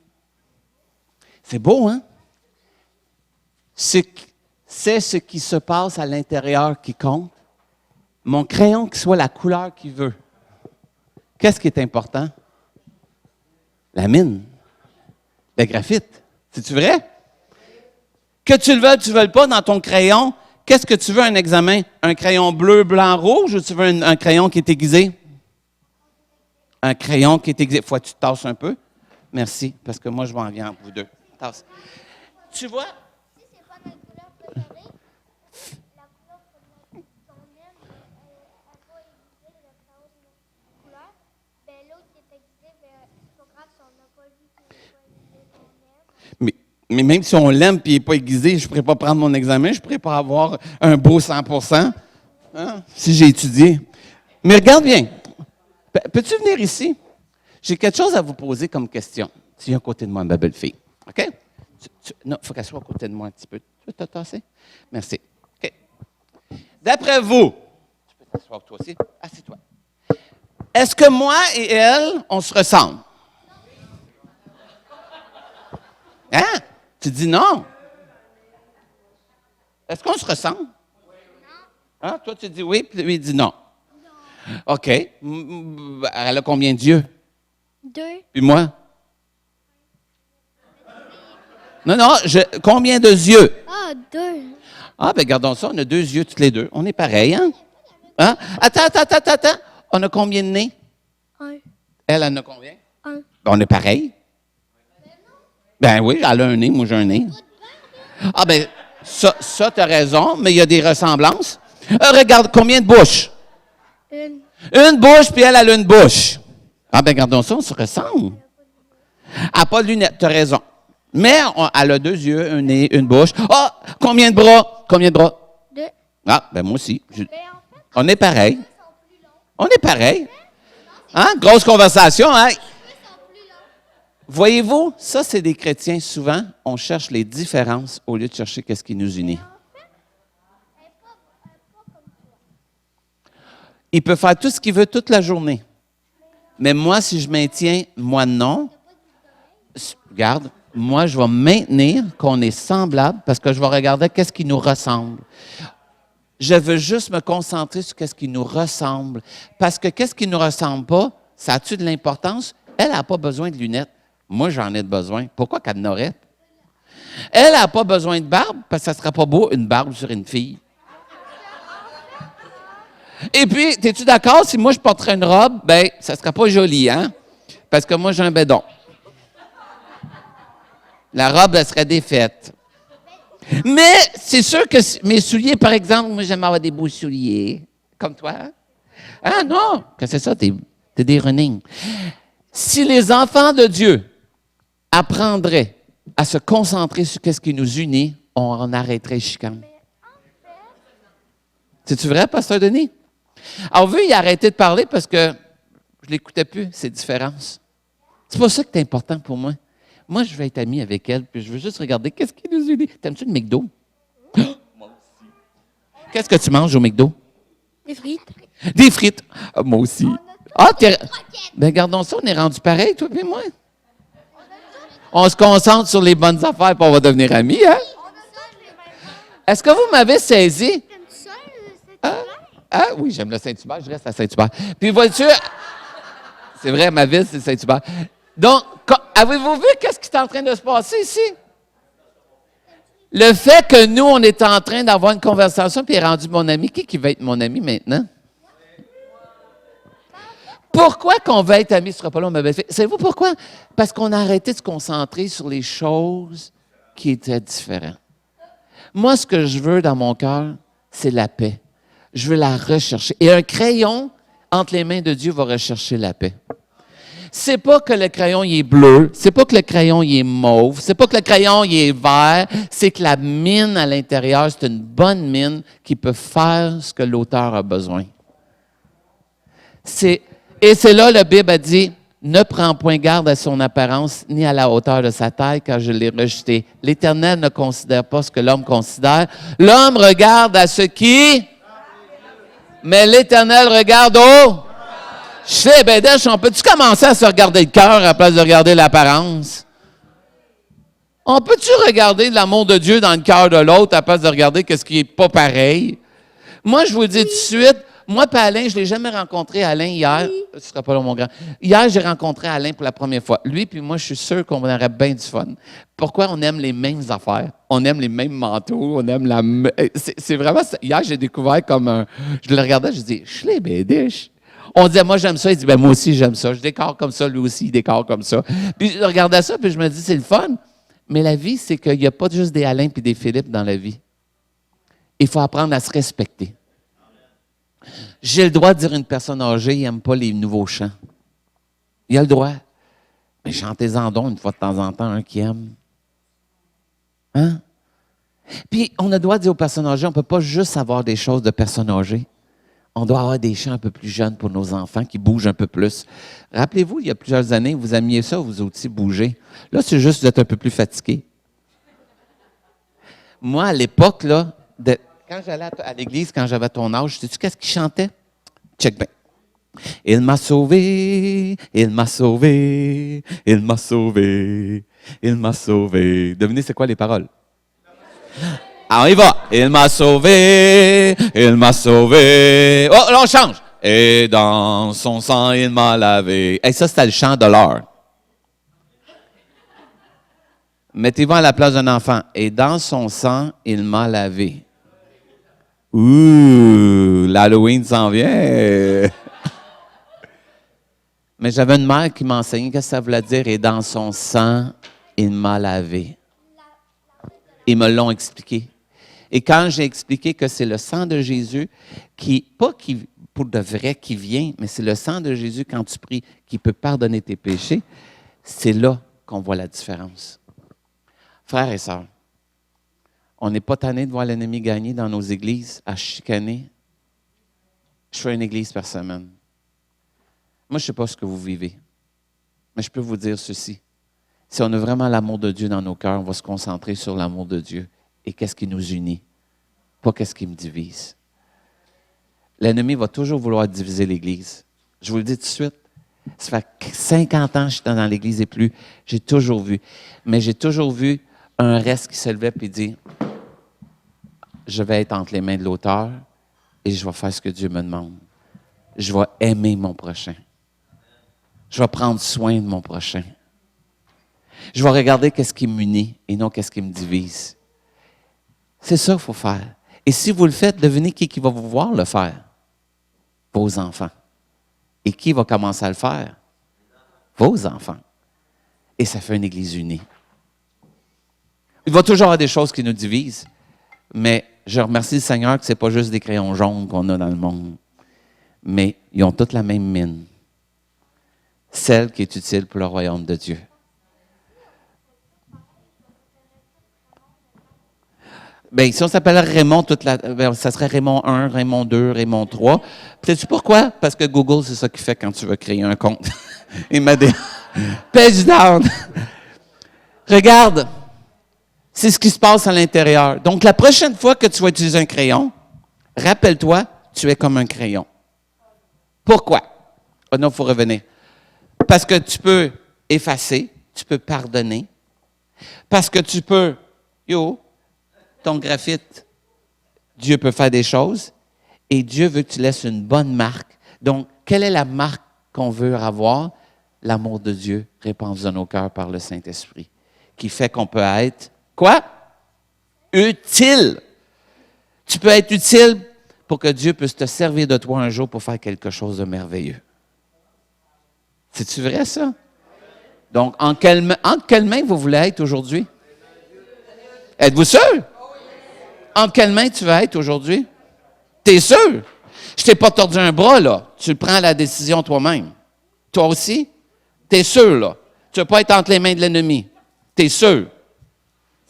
C'est beau, hein? C'est ce qui se passe à l'intérieur qui compte. Mon crayon qui soit la couleur qu'il veut. Qu'est-ce qui est important? La mine. Le graphite. C'est-tu vrai? Que tu le veuilles pas dans ton crayon, qu'est-ce que tu veux un examen? Un crayon bleu, blanc, rouge ou tu veux un crayon qui est aiguisé? Un crayon qui est aiguisé. Faut que tu te tasses un peu. Merci, parce que moi, je m'en viens entre vous deux. Tasse. Tu vois? Si c'est pas notre couleur préférée, la couleur qu'on aime, elle va aiguiser le crayon de notre couleur. Ben l'autre qui est aiguisé, ben c'est pas grave si on n'a pas vu qu'il n'est pas aiguisé qu'on aime. Mais même si on l'aime et il n'est pas aiguisé, je ne pourrais pas prendre mon examen, je ne pourrais pas avoir un beau 100%, hein, si j'ai étudié. Mais regarde bien. Peux-tu venir ici? J'ai quelque chose à vous poser comme question. Tu viens à côté de moi, ma belle-fille. OK? Non, il faut qu'elle soit à côté de moi un petit peu. Tu veux te tasser? Merci. OK. D'après vous, tu peux t'asseoir toi aussi? Assieds-toi. Est-ce que moi et elle, on se ressemble? Hein? Tu dis non. Est-ce qu'on se ressemble? Non. Hein? Toi, tu dis oui, puis lui, il dit non. Non. OK. Elle a combien d'yeux? 2. Puis moi? Non, combien de yeux? Ah, 2. Ah, bien, gardons ça, on a 2 yeux toutes les deux. On est pareil, hein? Hein? Attends. On a combien de nez? 1. Elle en a combien? 1. Ben, on est pareil. Ben oui, elle a un nez, moi j'ai un nez. Ah ben, ça tu as raison, mais il y a des ressemblances. Regarde, combien de bouches? 1. Une bouche, puis elle a une bouche. Ah ben, gardons ça, on se ressemble. Elle n'a pas de lunettes, tu as raison. Mais elle a 2 yeux, un nez, une bouche. Ah, combien de bras? 2. Ah, ben moi aussi. On est pareil. On est pareil. Hein? Grosse conversation, hein? Voyez-vous, ça, c'est des chrétiens. Souvent, on cherche les différences au lieu de chercher qu'est-ce qui nous unit. Il peut faire tout ce qu'il veut toute la journée. Mais moi, si je maintiens, moi non, regarde, moi, je vais maintenir qu'on est semblable parce que je vais regarder qu'est-ce qui nous ressemble. Je veux juste me concentrer sur qu'est-ce qui nous ressemble. Parce que qu'est-ce qui ne nous ressemble pas, ça a-tu de l'importance? Elle n'a pas besoin de lunettes. Moi, j'en ai besoin. Pourquoi qu'elle n'aurait? Elle n'a pas besoin de barbe, parce que ça ne sera pas beau, une barbe sur une fille. Et puis, es-tu d'accord, si moi je porterais une robe, ben, ça ne sera pas joli, hein? Parce que moi, j'ai un bédon. La robe, elle serait défaite. Mais c'est sûr que mes souliers, par exemple, moi, j'aime avoir des beaux souliers. Comme toi. Hein? Ah non! Qu'est-ce que c'est ça? T'es des running. Si les enfants de Dieu apprendraient à se concentrer sur ce qui nous unit, on arrêterait les chicanes. C'est-tu vrai, Pasteur Denis? Alors, on veut y arrêter de parler parce que je ne l'écoutais plus, ces différences. C'est pas ça qui est important pour moi. Moi, je veux être ami avec elle, puis je veux juste regarder qu'est-ce qui nous unit. T'aimes-tu le McDo? Moi aussi. Qu'est-ce que tu manges au McDo? Des frites. Des frites. Ah, moi aussi. Ben, gardons ça, on est rendu pareil, toi et moi. On se concentre sur les bonnes affaires, puis on va devenir amis, hein? Est-ce que vous m'avez saisi? Ah oui, j'aime le Saint-Hubert, je reste à Saint-Hubert. Puis vois-tu, c'est vrai, ma ville, c'est Saint-Hubert. Donc, avez-vous vu qu'est-ce qui est en train de se passer ici? Le fait que nous, on est en train d'avoir une conversation, puis il est rendu mon ami. Qui va être mon ami maintenant? Pourquoi qu'on va être amis? Ce sera pas long, ma belle-fille. Savez-vous pourquoi? Parce qu'on a arrêté de se concentrer sur les choses qui étaient différentes. Moi, ce que je veux dans mon cœur, c'est la paix. Je veux la rechercher. Et un crayon entre les mains de Dieu va rechercher la paix. C'est pas que le crayon il est bleu, c'est pas que le crayon il est mauve, c'est pas que le crayon il est vert, c'est que la mine à l'intérieur, c'est une bonne mine qui peut faire ce que l'auteur a besoin. Et c'est là, la Bible a dit, ne prends point garde à son apparence, ni à la hauteur de sa taille, car je l'ai rejeté. L'Éternel ne considère pas ce que l'homme considère. L'homme regarde à ce qui... Mais l'Éternel regarde au... Je sais, ben, Dash, on peut-tu commencer à se regarder le cœur à la place de regarder l'apparence? On peut-tu regarder l'amour de Dieu dans le cœur de l'autre à la place de regarder ce qui n'est pas pareil? Moi, je vous dis tout de suite, moi et Alain, je ne l'ai jamais rencontré, Alain, hier. Ce ne sera pas là, mon grand. Hier, j'ai rencontré Alain pour la première fois. Lui puis moi, je suis sûr qu'on aurait bien du fun. Pourquoi? On aime les mêmes affaires. On aime les mêmes manteaux. On aime la... C'est vraiment ça. Hier, j'ai découvert comme un... Je le regardais, je dis, je l'ai bédiche. On disait, moi, j'aime ça. Il dit, ben moi aussi, j'aime ça. Je décore comme ça. Lui aussi, il décore comme ça. Puis je regardais ça, puis je me dis, c'est le fun. Mais la vie, c'est qu'il n'y a pas juste des Alain puis des Philippe dans la vie. Il faut apprendre à se respecter. J'ai le droit de dire à une personne âgée, il n'aime pas les nouveaux chants. Il a le droit. Mais chantez-en donc une fois de temps en temps un qui aime. Hein? Puis, on a le droit de dire aux personnes âgées, on ne peut pas juste avoir des choses de personnes âgées. On doit avoir des chants un peu plus jeunes pour nos enfants qui bougent un peu plus. Rappelez-vous, il y a plusieurs années, vous aimiez ça, vous aussi bouger. Là, c'est juste que vous êtes un peu plus fatigué. Moi, à l'époque, là, quand j'allais à l'église, quand j'avais ton âge, sais-tu qu'est-ce qu'il chantait? Check bien. Il m'a sauvé, il m'a sauvé, il m'a sauvé, il m'a sauvé. Devinez, c'est quoi les paroles? Ah, on y va. Il m'a sauvé, il m'a sauvé. Oh, là, on change. Et dans son sang, il m'a lavé. Hey, ça, c'était le chant de l'heure. Mettez-vous à la place d'un enfant. Et dans son sang, il m'a lavé. Ouh, l'Halloween s'en vient. Mais j'avais une mère qui m'enseignait qu'est-ce que ça voulait dire. Et dans son sang, il m'a lavé. Ils me l'ont expliqué. Et quand j'ai expliqué que c'est le sang de Jésus pour de vrai qui vient, mais c'est le sang de Jésus quand tu pries qui peut pardonner tes péchés, c'est là qu'on voit la différence. Frères et sœurs, on n'est pas tanné de voir l'ennemi gagner dans nos églises, à chicaner. Je fais une église par semaine. Moi, je ne sais pas ce que vous vivez, mais je peux vous dire ceci. Si on a vraiment l'amour de Dieu dans nos cœurs, on va se concentrer sur l'amour de Dieu et qu'est-ce qui nous unit, pas qu'est-ce qui me divise. L'ennemi va toujours vouloir diviser l'Église. Je vous le dis tout de suite. Ça fait 50 ans que je suis dans l'Église et plus. J'ai toujours vu. Mais j'ai toujours vu un reste qui se levait et dit, je vais être entre les mains de l'auteur et je vais faire ce que Dieu me demande. Je vais aimer mon prochain. Je vais prendre soin de mon prochain. Je vais regarder qu'est-ce qui m'unit et non qu'est-ce qui me divise. C'est ça qu'il faut faire. Et si vous le faites, devinez qui va vous voir le faire? Vos enfants. Et qui va commencer à le faire? Vos enfants. Et ça fait une Église unie. Il va toujours y avoir des choses qui nous divisent, mais je remercie le Seigneur que ce n'est pas juste des crayons jaunes qu'on a dans le monde, mais ils ont toutes la même mine. Celle qui est utile pour le royaume de Dieu. Bien, si on s'appellerait Raymond, ça serait Raymond 1, Raymond 2, Raymond 3. Sais-tu pourquoi? Parce que Google, c'est ça qu'il fait quand tu veux créer un compte. Il m'a dit, page down. Regarde, c'est ce qui se passe à l'intérieur. Donc, la prochaine fois que tu vas utiliser un crayon, rappelle-toi, tu es comme un crayon. Pourquoi? Oh non, il faut revenir. Parce que tu peux effacer, tu peux pardonner. Parce que tu peux, ton graphite, Dieu peut faire des choses et Dieu veut que tu laisses une bonne marque. Donc, quelle est la marque qu'on veut avoir? L'amour de Dieu répandu dans nos cœurs par le Saint-Esprit, qui fait qu'on peut être, quoi? Utile. Tu peux être utile pour que Dieu puisse te servir de toi un jour pour faire quelque chose de merveilleux. C'est-tu vrai, ça? Donc, entre quelles mains vous voulez être aujourd'hui? Êtes-vous sûr? Entre quelles mains tu vas être aujourd'hui? T'es sûr? Je t'ai pas tordu un bras, là. Tu prends la décision toi-même. Toi aussi? T'es sûr, là. Tu ne vas pas être entre les mains de l'ennemi. T'es sûr?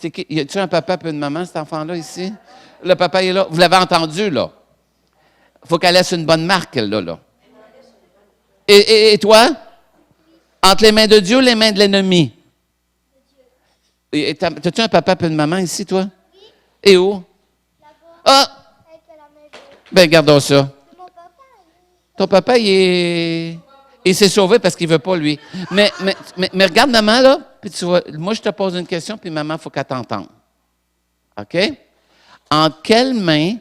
Y a-tu un papa et une maman, cet enfant-là, ici? Le papa est là. Vous l'avez entendu, là. Il faut qu'elle laisse une bonne marque, elle, là. Et toi? Entre les mains de Dieu ou les mains de l'ennemi? T'as-tu un papa et une maman ici, toi? Oui. Et où? Là-bas. Ah! Ben, gardons ça. C'est mon papa. Ton papa, il s'est sauvé parce qu'il veut pas, lui. Mais regarde maman, là, puis tu vois, moi, je te pose une question, puis maman, il faut qu'elle t'entende. OK? En quelle main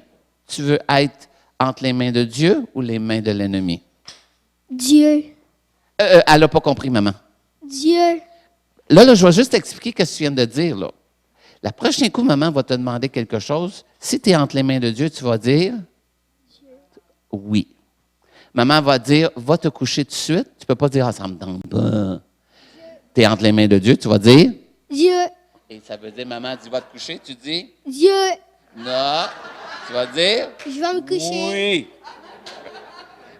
tu veux être? Entre les mains de Dieu ou les mains de l'ennemi? Dieu. Elle n'a pas compris, maman. Dieu. Là, je vais juste t'expliquer ce que tu viens de dire, là. La prochaine coup, maman va te demander quelque chose. Si tu es entre les mains de Dieu, tu vas dire Dieu. Oui. Maman va dire, va te coucher tout de suite. Tu ne peux pas dire, ah, ça me tente pas. Tu es entre les mains de Dieu, tu vas dire Dieu. Et ça veut dire, maman dit, va te coucher, tu dis Dieu. Non. Tu vas dire Je vais me coucher. Oui.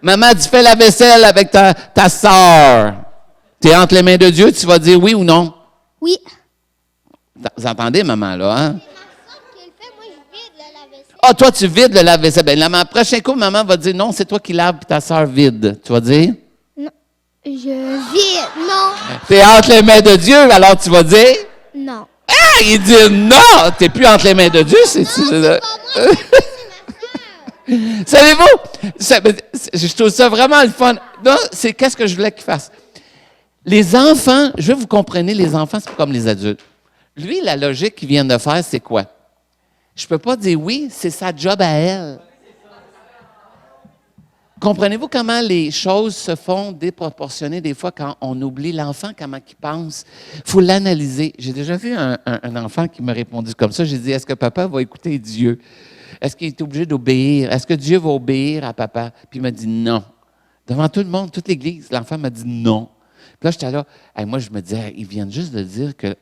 Maman dit, fais la vaisselle avec ta soeur. Tu es entre les mains de Dieu, tu vas dire oui ou non? Oui. Vous entendez, maman, là, hein? C'est ma soeur qui le fait, moi je vide le lave-vaisselle. Ah, toi, tu vides le lave-vaisselle. Bien, la prochaine coup, maman va dire non, c'est toi qui laves, puis ta soeur vide. Tu vas dire? Non. Je vide. Non. Tu es entre les mains de Dieu, alors tu vas dire? Non. Ah, il dit non, tu n'es plus entre les mains de Dieu. C'est pas moi, c'est ma soeur. Savez-vous, je trouve ça vraiment le fun. Non, c'est qu'est-ce que je voulais qu'il fasse. Les enfants, je veux que vous compreniez, les enfants, c'est pas comme les adultes. Lui, la logique qu'il vient de faire, c'est quoi? Je ne peux pas dire oui, c'est sa job à elle. Comprenez-vous comment les choses se font déproportionnées des fois quand on oublie l'enfant, comment il pense? Il faut l'analyser. J'ai déjà vu un enfant qui m'a répondu comme ça. J'ai dit, est-ce que papa va écouter Dieu? Est-ce qu'il est obligé d'obéir? Est-ce que Dieu va obéir à papa? Puis il m'a dit non. Devant tout le monde, toute l'Église, l'enfant m'a dit non. Puis là, j'étais là, moi, je me disais, ils viennent juste de dire que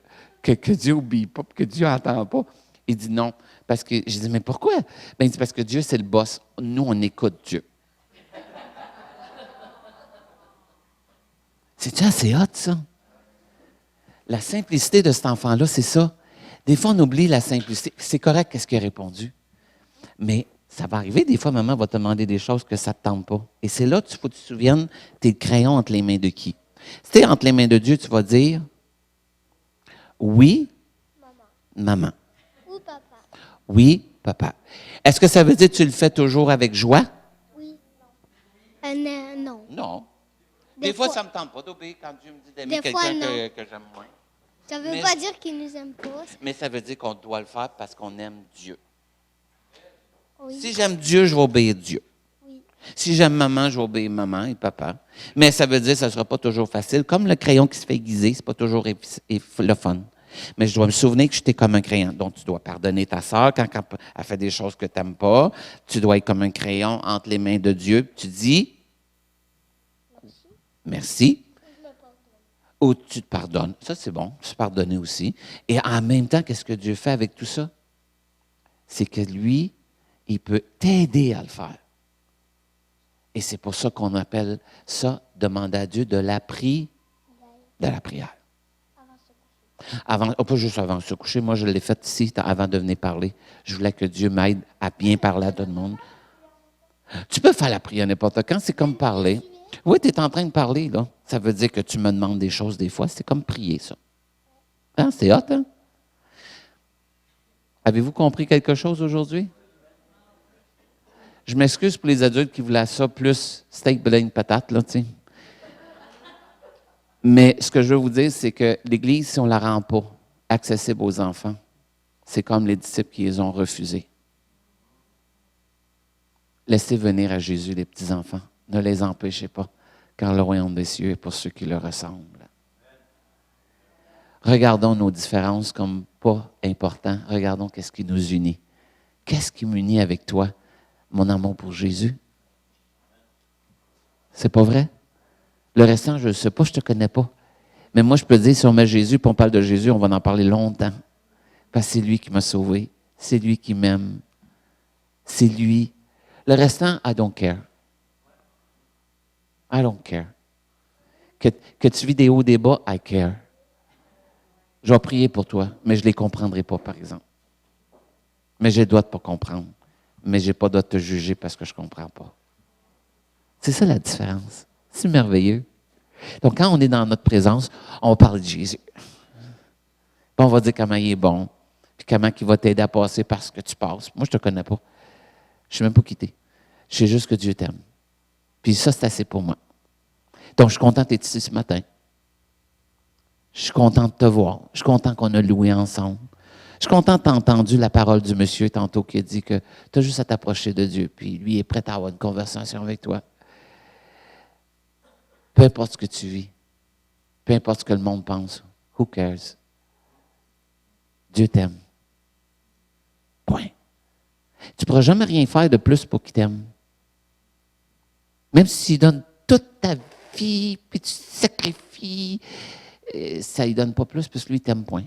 Dieu n'obéit pas, que Dieu n'entend pas. Il dit non. Parce que j'ai dit, mais pourquoi? Ben, il dit, parce que Dieu, c'est le boss. Nous, on écoute Dieu. C'est-tu assez hot, ça? La simplicité de cet enfant-là, c'est ça. Des fois, on oublie la simplicité. C'est correct, qu'est-ce qu'il a répondu. Mais ça va arriver, des fois, maman va te demander des choses que ça ne te tente pas. Et c'est là qu'il faut que tu te souviennes, tu es le crayon entre les mains de qui? Si tu es entre les mains de Dieu, tu vas dire oui, maman. Ou papa. Oui, papa. Est-ce que ça veut dire que tu le fais toujours avec joie? Oui. Non. Non. Des fois, ça ne me tente pas d'obéir quand Dieu me dit d'aimer Des fois, quelqu'un non. que j'aime moins. Ça ne veut Mais- pas dire qu'il nous aime pas. Mais ça veut dire qu'on doit le faire parce qu'on aime Dieu. Oui. Si j'aime Dieu, je vais obéir Dieu. Oui. Si j'aime maman, je vais obéir maman et papa. Mais ça veut dire que ça ne sera pas toujours facile. Comme le crayon qui se fait aiguiser, ce n'est pas toujours le fun. Mais je dois me souvenir que j'étais comme un crayon. Donc, tu dois pardonner ta sœur quand elle fait des choses que tu n'aimes pas. Tu dois être comme un crayon entre les mains de Dieu. Tu dis merci. Ou tu te pardonnes. Ça, c'est bon. Se pardonner aussi. Et en même temps, qu'est-ce que Dieu fait avec tout ça? C'est que lui, il peut t'aider à le faire. Et c'est pour ça qu'on appelle ça demander à Dieu de la prière. Pas juste avant de se coucher. Moi, je l'ai fait ici avant de venir parler. Je voulais que Dieu m'aide à bien parler à tout le monde. Tu peux faire la prière n'importe quand. C'est comme parler. Oui, tu es en train de parler, là. Ça veut dire que tu me demandes des choses des fois. C'est comme prier, ça. Hein? C'est hot, hein? Avez-vous compris quelque chose aujourd'hui? Je m'excuse pour les adultes qui voulaient ça plus steak, blé, patate, là, tu sais. Mais ce que je veux vous dire, c'est que l'Église, si on ne la rend pas accessible aux enfants, c'est comme les disciples qui les ont refusés. Laissez venir à Jésus les petits-enfants. Ne les empêchez pas, car le royaume des cieux est pour ceux qui le ressemblent. Regardons nos différences comme pas importantes. Regardons qu'est-ce qui nous unit. Qu'est-ce qui m'unit avec toi? Mon amour pour Jésus. C'est pas vrai? Le restant, je ne sais pas, je ne te connais pas. Mais moi, je peux dire, si on met Jésus, puis on parle de Jésus, on va en parler longtemps. Parce que c'est lui qui m'a sauvé. C'est lui qui m'aime. C'est lui. Le restant, I don't care. I don't care. Que tu vis des hauts, des bas, I care. Je vais prier pour toi, mais je ne les comprendrai pas, par exemple. Mais j'ai le droit de ne pas comprendre. Mais je n'ai pas le droit de te juger parce que je ne comprends pas. C'est ça la différence. C'est merveilleux. Donc, quand on est dans notre présence, on va parler de Jésus. Puis on va dire comment il est bon, puis comment il va t'aider à passer par ce que tu passes. Moi, je ne te connais pas. Je ne sais même pas qui t'es. Je sais juste que Dieu t'aime. Puis ça, c'est assez pour moi. Donc, je suis content d'être ici ce matin. Je suis content de te voir. Je suis content qu'on a loué ensemble. Je suis content que tu as entendu la parole du monsieur tantôt qui a dit que tu as juste à t'approcher de Dieu, puis lui est prêt à avoir une conversation avec toi. Peu importe ce que tu vis, peu importe ce que le monde pense, who cares? Dieu t'aime. Point. Tu ne pourras jamais rien faire de plus pour qu'il t'aime. Même s'il donne toute ta vie, puis tu te sacrifies, ça ne lui donne pas plus, parce que lui, il t'aime point.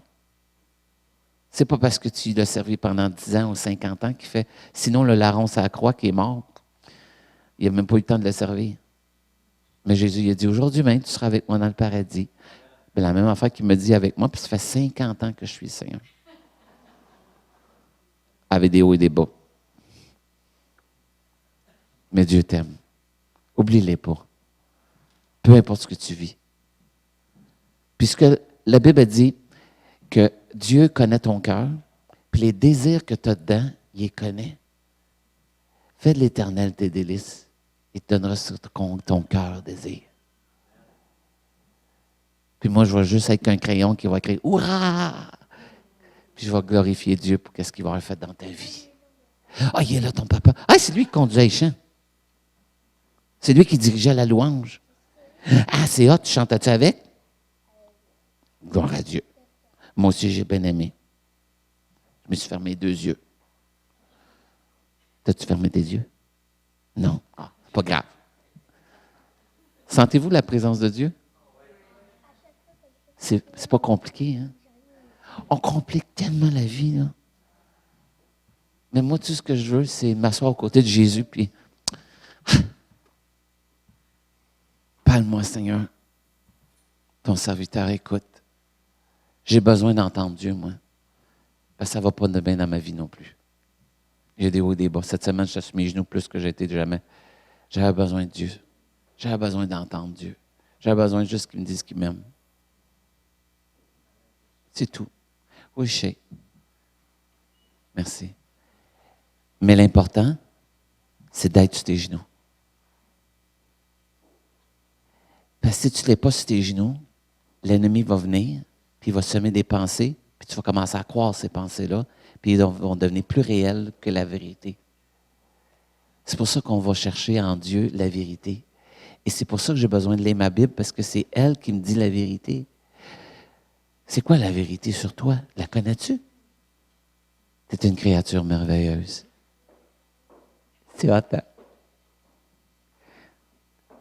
C'est pas parce que tu l'as servi pendant 10 ans ou 50 ans qu'il fait. Sinon, le larron, c'est la croix qui est mort. Il n'a même pas eu le temps de le servir. Mais Jésus, il a dit, aujourd'hui même, tu seras avec moi dans le paradis. Mais la même affaire qu'il me dit avec moi, puis ça fait 50 ans que je suis le Seigneur. Avec des hauts et des bas. Mais Dieu t'aime. Oublie-les pas. Peu importe ce que tu vis. Puisque la Bible dit que Dieu connaît ton cœur, puis les désirs que tu as dedans, il les connaît. Fais de l'Éternel tes délices. Il te donnera ce que ton cœur désire. Puis moi, je vais juste avec un crayon qui va écrire « Hourra! » Puis je vais glorifier Dieu pour ce qu'il va avoir fait dans ta vie. Ah, il est là, ton papa. Ah, c'est lui qui conduisait les chants. C'est lui qui dirigeait la louange. Ah, c'est hot, tu chantais-tu avec? Gloire à Dieu. Moi aussi, j'ai bien aimé. Je me suis fermé les 2 yeux. T'as-tu fermé tes yeux? Non. Ah, pas grave. Sentez-vous la présence de Dieu? C'est pas compliqué, hein? On complique tellement la vie, là. Mais moi, tout ce que je veux, c'est m'asseoir aux côtés de Jésus, puis parle-moi, Seigneur. Ton serviteur écoute. J'ai besoin d'entendre Dieu, moi. Parce que ça ne va pas de bien dans ma vie non plus. J'ai des hauts et des bas. Cette semaine, je suis sur mes genoux plus que j'ai été jamais. J'avais besoin de Dieu. J'avais besoin d'entendre Dieu. J'avais besoin juste qu'il me dise qu'il m'aime. C'est tout. Oui, je sais. Merci. Mais l'important, c'est d'être sur tes genoux. Parce que si tu ne l'es pas sur tes genoux, l'ennemi va venir, puis il va semer des pensées, puis tu vas commencer à croire ces pensées-là, puis ils vont devenir plus réelles que la vérité. C'est pour ça qu'on va chercher en Dieu la vérité. Et c'est pour ça que j'ai besoin de lire ma Bible, parce que c'est elle qui me dit la vérité. C'est quoi la vérité sur toi? La connais-tu? Tu es une créature merveilleuse. C'est hot, hein?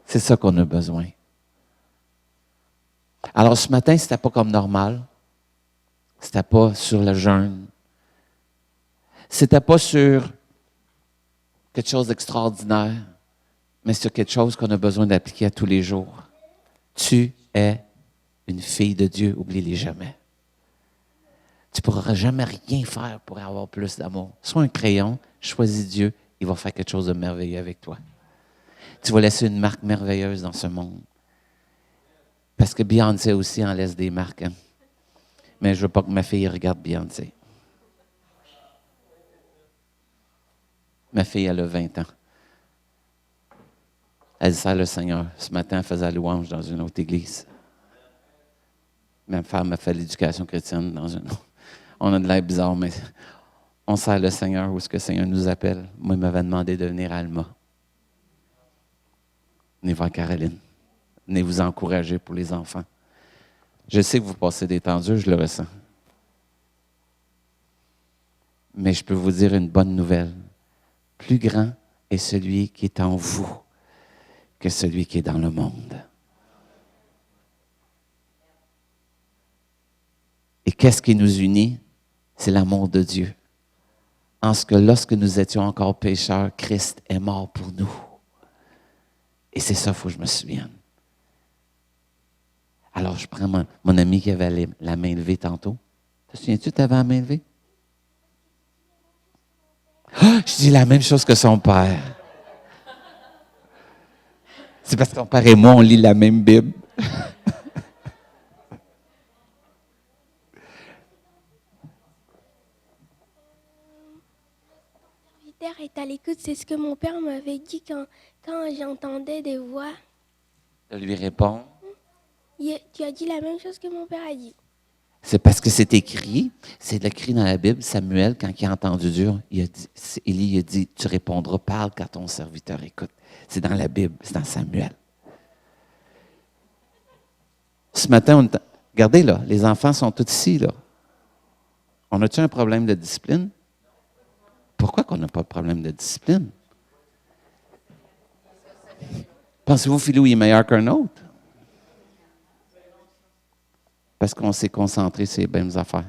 C'est ça qu'on a besoin. Alors ce matin, c'était pas comme normal. C'était pas sur le jeûne. C'était pas sur quelque chose d'extraordinaire, mais sur quelque chose qu'on a besoin d'appliquer à tous les jours. Tu es une fille de Dieu, oublie-les jamais. Tu ne pourras jamais rien faire pour avoir plus d'amour. Sois un crayon, choisis Dieu, il va faire quelque chose de merveilleux avec toi. Tu vas laisser une marque merveilleuse dans ce monde. Parce que Beyoncé aussi en laisse des marques. Hein? Mais je ne veux pas que ma fille regarde Beyoncé. Ma fille, elle a 20 ans. Elle sert le Seigneur. Ce matin, elle faisait la louange dans une autre église. Ma femme a fait l'éducation chrétienne dans une autre. On a de l'air bizarre, mais on sert le Seigneur où est-ce que le Seigneur nous appelle. Moi, il m'avait demandé de venir à Alma. Venez voir Caroline. Venez vous encourager pour les enfants. Je sais que vous passez des temps durs, je le ressens. Mais je peux vous dire une bonne nouvelle. Plus grand est celui qui est en vous que celui qui est dans le monde. Et qu'est-ce qui nous unit? C'est l'amour de Dieu. En ce que lorsque nous étions encore pécheurs, Christ est mort pour nous. Et c'est ça, il faut que je me souvienne. Alors, je prends mon ami qui avait la main levée tantôt. Te souviens-tu, tu avais la main levée? Oh, je dis la même chose que son père. C'est parce que son père et moi, on lit la même Bible. Est à l'écoute, c'est ce que mon père m'avait dit quand quand j'entendais des voix, De lui répondre. tu as dit la même chose que mon père a dit. C'est parce que c'est écrit, c'est écrit dans la Bible. Samuel, quand il a entendu Dieu, Élie a dit, tu répondras, parle quand ton serviteur écoute. C'est dans la Bible, c'est dans Samuel. Ce matin, regardez là, les enfants sont tous ici, là. On a-tu un problème de discipline? Pourquoi qu'on n'a pas de problème de discipline? Pensez-vous que Philou est meilleur qu'un autre? Parce qu'on s'est concentré sur les mêmes affaires.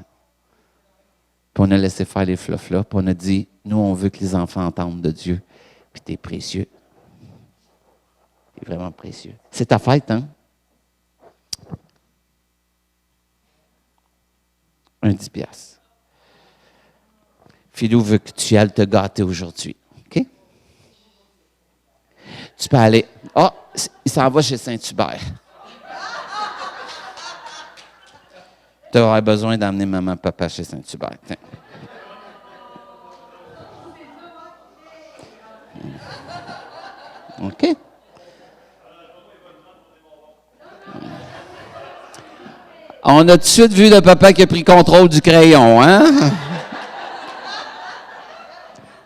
Puis on a laissé faire les fluffs-là, puis on a dit, nous, on veut que les enfants entendent de Dieu. Puis t'es précieux. T'es vraiment précieux. C'est ta fête, hein? Un 10 piastres. Philou veut que tu ailles te gâter aujourd'hui. OK? Tu peux aller. Ah, il s'en va chez Saint-Hubert. Tu auras besoin d'emmener maman et papa chez Saint-Hubert. Tiens. OK? On a tout de suite vu le papa qui a pris contrôle du crayon, hein?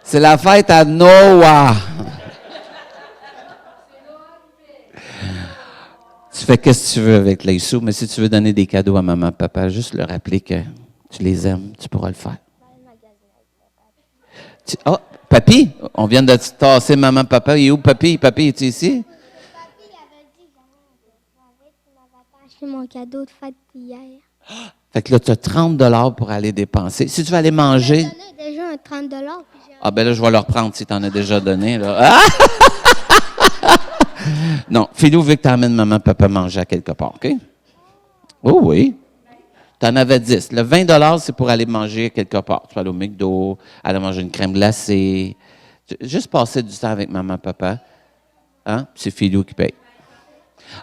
C'est la fête à Noah. Tu fais qu'est-ce que tu veux avec les sous, mais si tu veux donner des cadeaux à maman et papa, juste leur rappeler que tu les aimes, tu pourras le faire. Oh, papy, on vient de tasser maman et papa. Il est où papy? Papy, es-tu ici? Papy avait dit tu m'avais acheté mon cadeau de fête hier. Fait que là, tu as 30 $ pour aller dépenser. Si tu veux aller manger. J'ai donné déjà un 30 $. Ah, ben là, je vais leur prendre si tu en as déjà donné. Là. Ah! Non, Philou veut que tu emmènes maman et papa manger à quelque part, OK? Oh oui. Tu en avais 10. Le 20 $, c'est pour aller manger quelque part. Tu vas aller au McDo, aller manger une crème glacée. Juste passer du temps avec maman et papa. Hein? C'est Philou qui paye.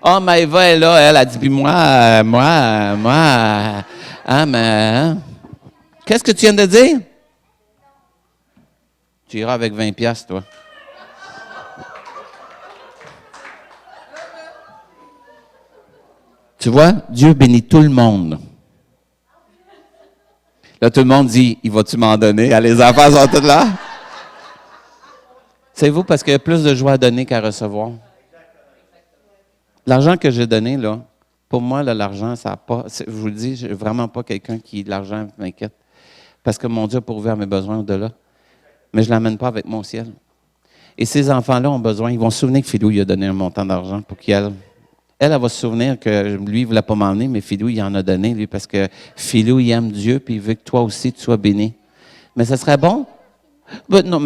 Ah, mais Eva est là, elle a dit, puis moi, hein, mais, hein? Qu'est-ce que tu viens de dire? Tu iras avec 20 piastres, toi. Tu vois, Dieu bénit tout le monde. Là, tout le monde dit, il va-tu m'en donner? Ah, les enfants sont tous là. Savez-vous, parce qu'il y a plus de joie à donner qu'à recevoir. L'argent que j'ai donné, là, pour moi, là, l'argent, ça n'a pas. Je vous le dis, je suis vraiment pas quelqu'un qui, l'argent m'inquiète. Parce que mon Dieu a pourvu à mes besoins au-delà. Mais je ne l'amène pas avec mon ciel. Et ces enfants-là ont besoin, ils vont se souvenir que Philou lui a donné un montant d'argent pour qu'elle. Elle va se souvenir que lui, il ne voulait pas m'emmener, mais Philou, il en a donné, lui, parce que Philou, il aime Dieu, puis il veut que toi aussi, tu sois béni. Mais ça serait bon? Ben, non,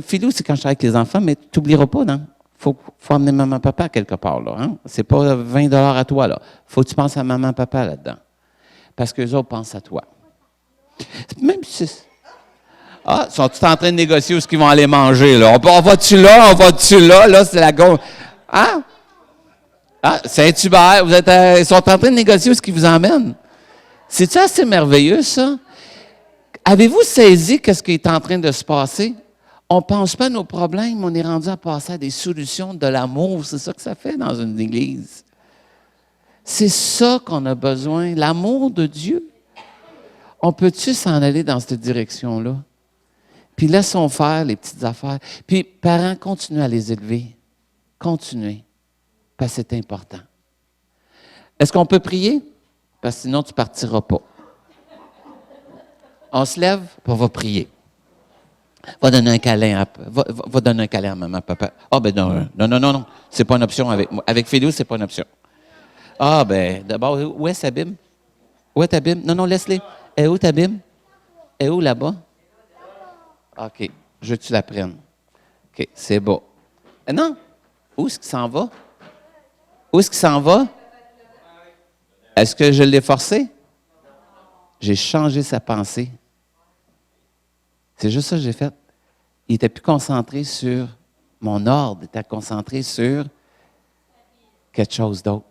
Philou, c'est quand je travaille avec les enfants, mais tu n'oublieras pas, non? Faut emmener maman, papa quelque part, là. Hein? C'est pas 20 $ à toi, là. Faut que tu penses à maman, papa là-dedans. Parce qu'eux autres pensent à toi. Même si... Ah, ils sont tous en train de négocier où est-ce qu'ils vont aller manger, là. On va-tu là? On va-tu là? Là, c'est la gauche. Hein? Ah, Saint-Hubert, ils sont en train de négocier où est-ce qu'ils vous emmènent. C'est-tu assez merveilleux, ça? Avez-vous saisi qu'est-ce qui est en train de se passer? On ne pense pas à nos problèmes, on est rendu à passer à des solutions de l'amour. C'est ça que ça fait dans une église. C'est ça qu'on a besoin, l'amour de Dieu. On peut-tu s'en aller dans cette direction-là? Puis laissons faire les petites affaires. Puis, parents, continuez à les élever. Continuez. Parce que c'est important. Est-ce qu'on peut prier? Parce que sinon, tu ne partiras pas. On se lève, puis on va prier. Va donner un câlin va donner un câlin à maman, papa. Ah, ben non. C'est pas une option avec moi. Avec Philou, c'est pas une option. Ah, ben, d'abord, où est sa Bible? Où est ta Bible? Non, laisse-les. Et où ta Bible? Et où là-bas? OK. Je veux que tu la prennes. OK, c'est beau. Non. Où est-ce qu'il s'en va? Où est-ce qu'il s'en va? Est-ce que je l'ai forcé? J'ai changé sa pensée. C'est juste ça que j'ai fait. Il était plus concentré sur mon ordre, il était concentré sur quelque chose d'autre.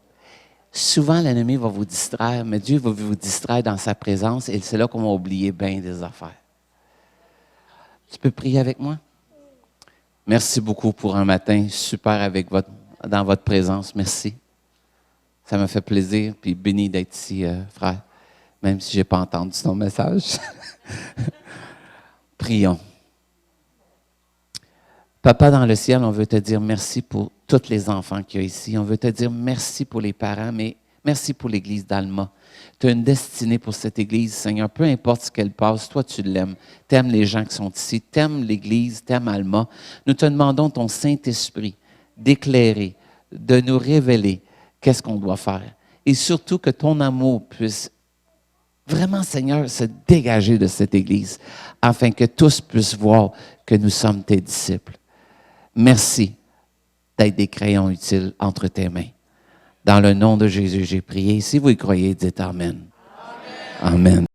Souvent, l'ennemi va vous distraire, mais Dieu va vous distraire dans sa présence et c'est là qu'on va oublier bien des affaires. Tu peux prier avec moi? Merci beaucoup pour un matin super dans votre présence. Merci. Ça me fait plaisir, puis béni d'être ici, frère, même si je n'ai pas entendu ton message. Prions. Papa dans le ciel, on veut te dire merci pour tous les enfants qu'il y a ici. On veut te dire merci pour les parents, mais merci pour l'Église d'Alma. Tu as une destinée pour cette Église, Seigneur. Peu importe ce qu'elle passe, toi, tu l'aimes. Tu aimes les gens qui sont ici, tu aimes l'Église, tu aimes Alma. Nous te demandons ton Saint-Esprit d'éclairer, de nous révéler qu'est-ce qu'on doit faire. Et surtout que ton amour puisse vraiment, Seigneur, se dégager de cette Église afin que tous puissent voir que nous sommes tes disciples. Merci d'être des crayons utiles entre tes mains. Dans le nom de Jésus, j'ai prié. Si vous y croyez, dites Amen. Amen. Amen.